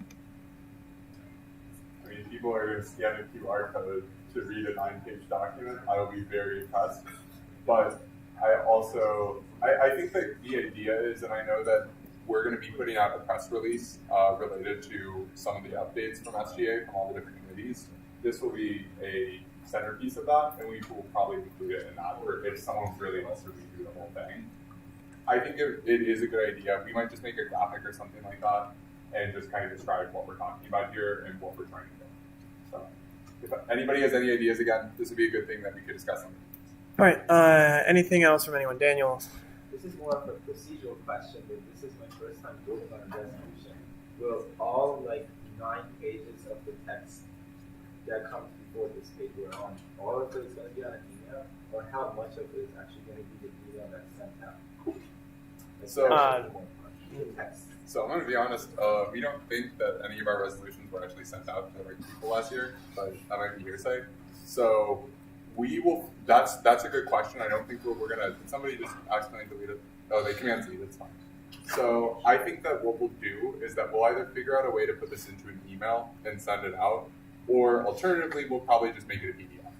I mean, people are going to scan a QR code to read a 9-page document. I will be very impressed. But I think that the idea is, and I know that we're going to be putting out a press release related to some of the updates from SGA from all the different committees. This will be a centerpiece of that, and we will probably include it in that, or if someone really wants to redo the whole thing. I think it is a good idea. We might just make a graphic or something like that and just kind of describe what we're talking about here and what we're trying to do. So if anybody has any ideas, again, this would be a good thing that we could discuss on. All right. Anything else from anyone? Daniel. This is more of a procedural question, but this is my first time voting on a resolution. Will all 9 pages of the text that comes before this page we're on, all of it is going to be on an email, or how much of it is actually going to be the email that's sent out? So I'm going to be honest, we don't think that any of our resolutions were actually sent out to people last year, but that might be hearsay. So we will, that's a good question. I don't think we're going to, did somebody just accidentally delete it? Oh, they command Z, that's fine. So I think that what we'll do is that we'll either figure out a way to put this into an email and send it out, or alternatively, we'll probably just make it a PDF.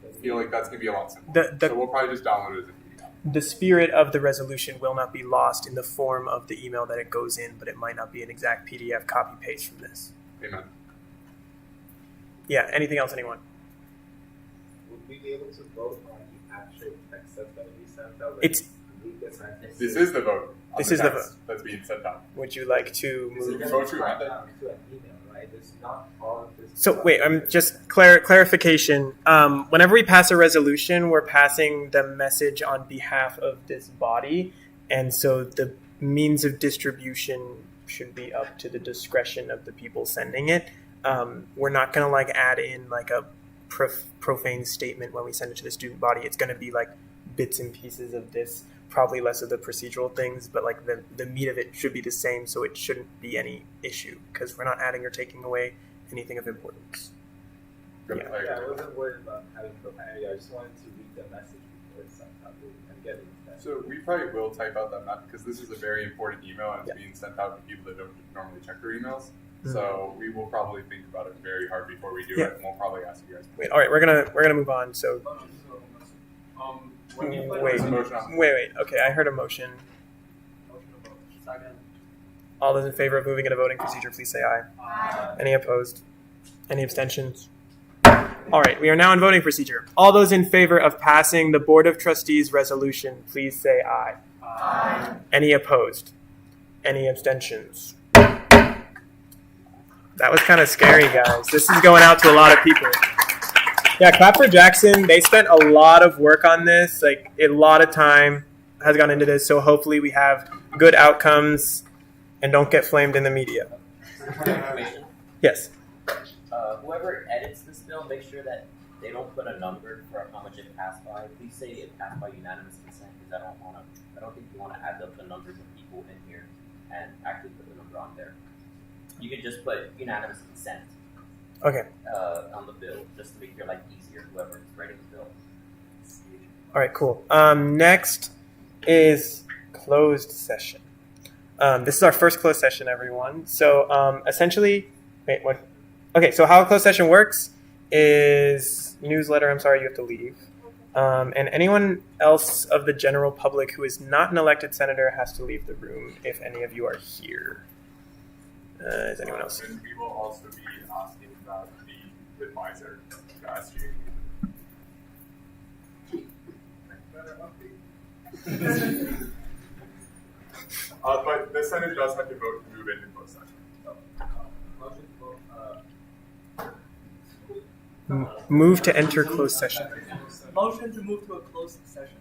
I feel like that's going to be a lot simpler. So we'll probably just download it as a PDF. The spirit of the resolution will not be lost in the form of the email that it goes in, but it might not be an exact PDF copy paste from this. Amen. Yeah. Anything else, anyone? Would we be able to vote on the actual text that's going to be sent out? This is the vote. This is the vote that's being sent out. Would you like to move? Vote to an email, right? It's not all of this. So wait, I'm just clarification. Whenever we pass a resolution, we're passing the message on behalf of this body, and so the means of distribution should be up to the discretion of the people sending it. We're not going to add in a profane statement when we send it to the student body. It's going to be bits and pieces of this, probably less of the procedural things, but the meat of it should be the same, so it shouldn't be any issue because we're not adding or taking away anything of importance. Yeah, I wasn't worried about having profanity. I just wanted to read the message before it's sent out and get it. So we probably will type out that message because this is a very important email and it's being sent out to people that don't normally check their emails. Mm-hmm. So we will probably think about it very hard before we do it, and we'll probably ask you guys. Wait, all right, we're gonna move on. So. Wait. Okay, I heard a motion. All those in favor of moving in a voting procedure, please say aye. Aye. Any opposed? Any abstentions? All right, we are now in voting procedure. All those in favor of passing the Board of Trustees resolution, please say aye. Aye. Any opposed? Any abstentions? That was kind of scary, guys. This is going out to a lot of people. Yeah, clap for Jackson. They spent a lot of work on this. A lot of time has gone into this, so hopefully we have good outcomes and don't get flamed in the media. Yes. Whoever edits this bill, make sure that they don't put a number for how much it passed by. Please say it passed by unanimous consent, because I don't think you want to add up the numbers of people in here and actually put the number on there. you could just put unanimous consent. Okay. On the bill, just to make your life easier, whoever's writing the bill. All right, cool. Next is closed session. This is our first closed session, everyone. So essentially, wait, what? Okay, so how a closed session works is newsletter. I'm sorry, you have to leave. And anyone else of the general public who is not an elected senator has to leave the room if any of you are here. Is anyone else? And we will also be asking about the advisor to SGA. But the Senate does have to vote to move into closed session. Move to enter closed session. Motion to move to a closed session.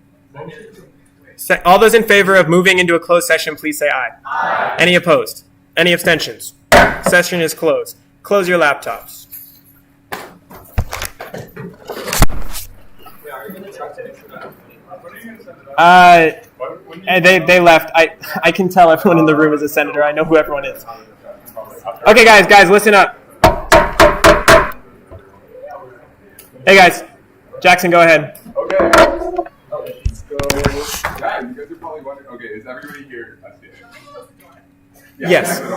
All those in favor of moving into a closed session, please say aye. Aye. Any opposed? Any abstentions? Session is closed. Close your laptops. They left. I can tell everyone in the room is a senator. I know who everyone is. Okay, guys, listen up. Hey, guys. Jackson, go ahead. Okay. So, guys, you guys are probably wondering, okay, is everybody here at SGA? Yes. Can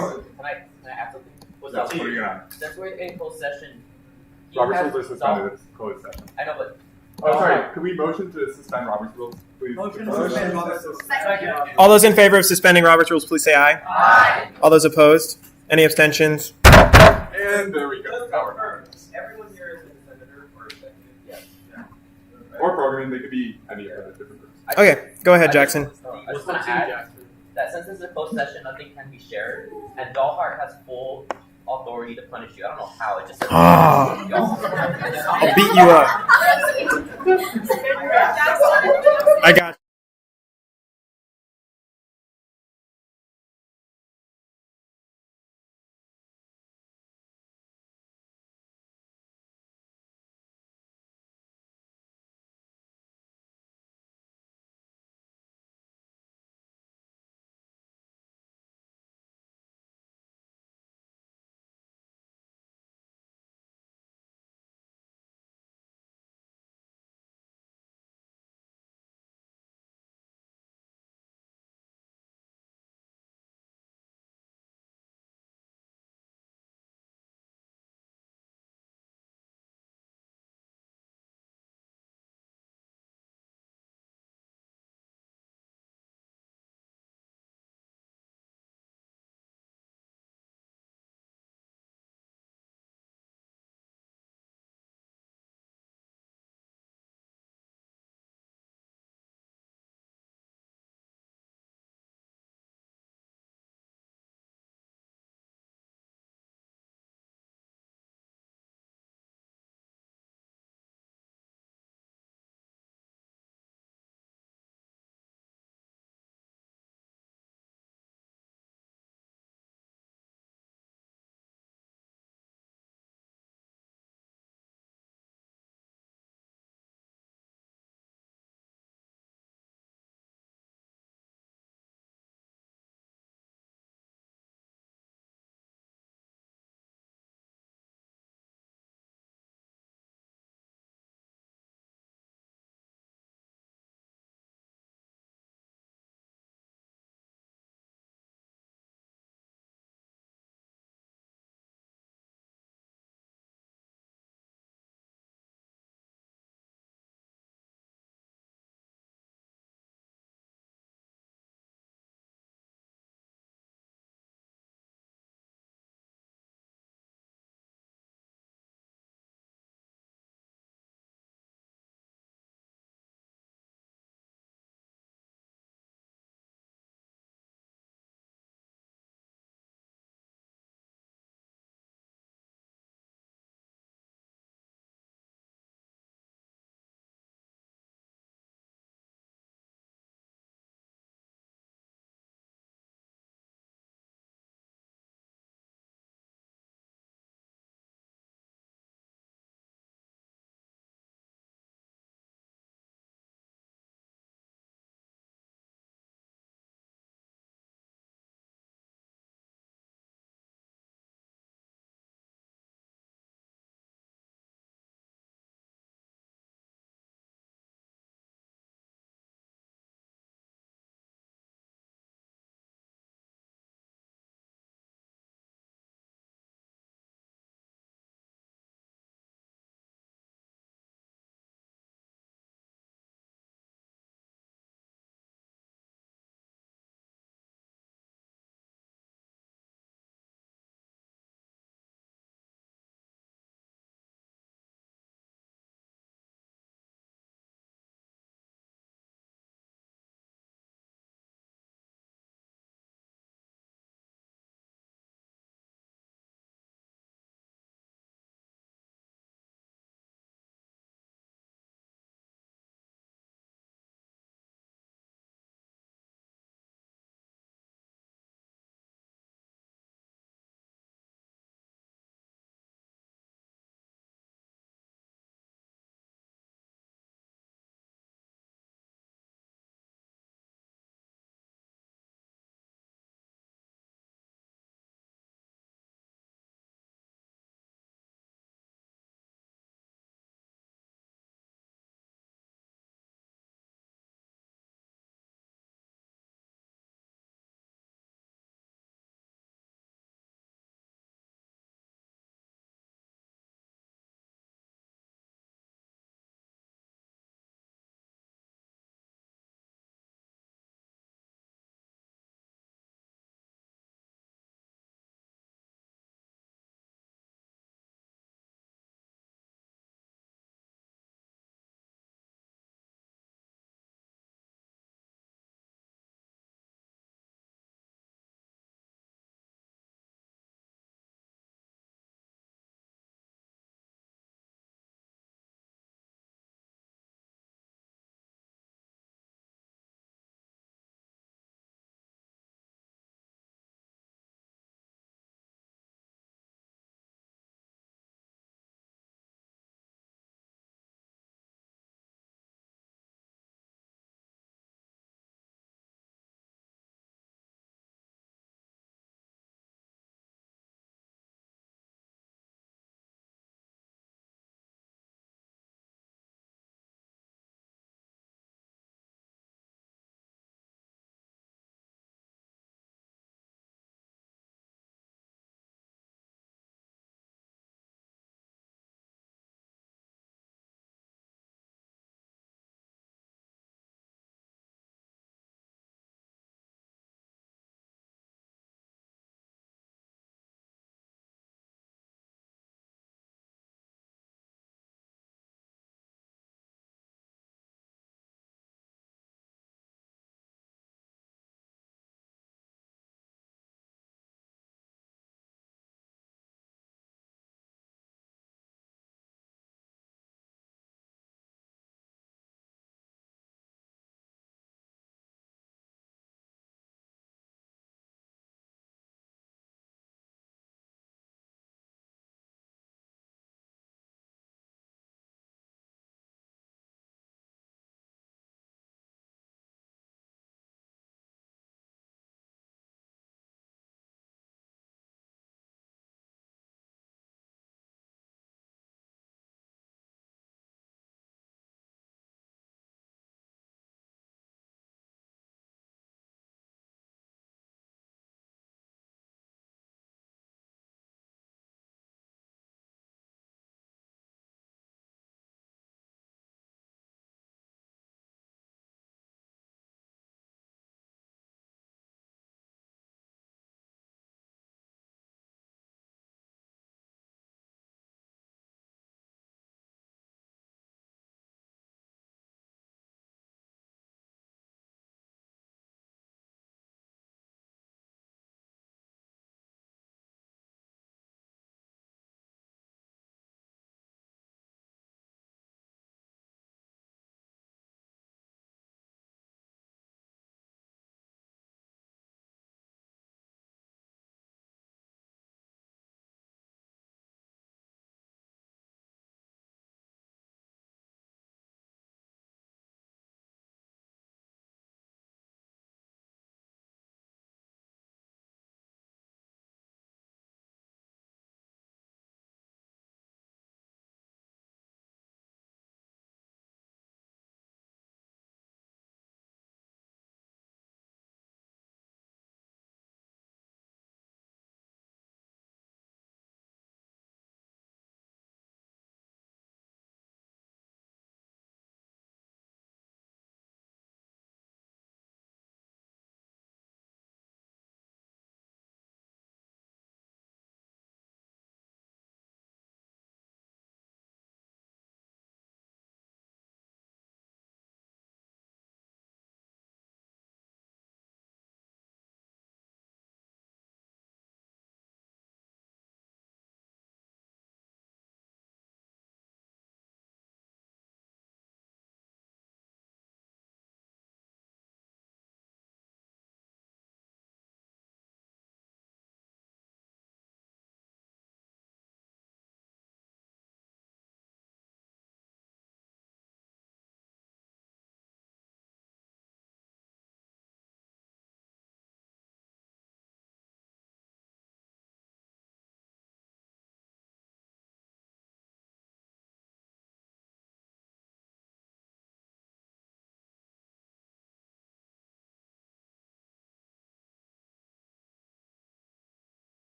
I ask something? What are you gonna ask? Since we're in closed session, Robert's rules are suspended. It's closed session. I know, but oh, sorry. Can we motion to suspend Robert's rules, please? Motion to suspend Robert's rules. Second. All those in favor of suspending Robert's rules, please say aye. Aye. All those opposed? Any abstentions? And there we go. Everyone here is a senator or executive. Yes. Or programming, they could be any of the different groups. Okay, go ahead, Jackson. I just want to add that since this is a closed session, nothing can be shared, and Dalhart has full authority to punish you. I don't know how. It just says I'll beat you up. I got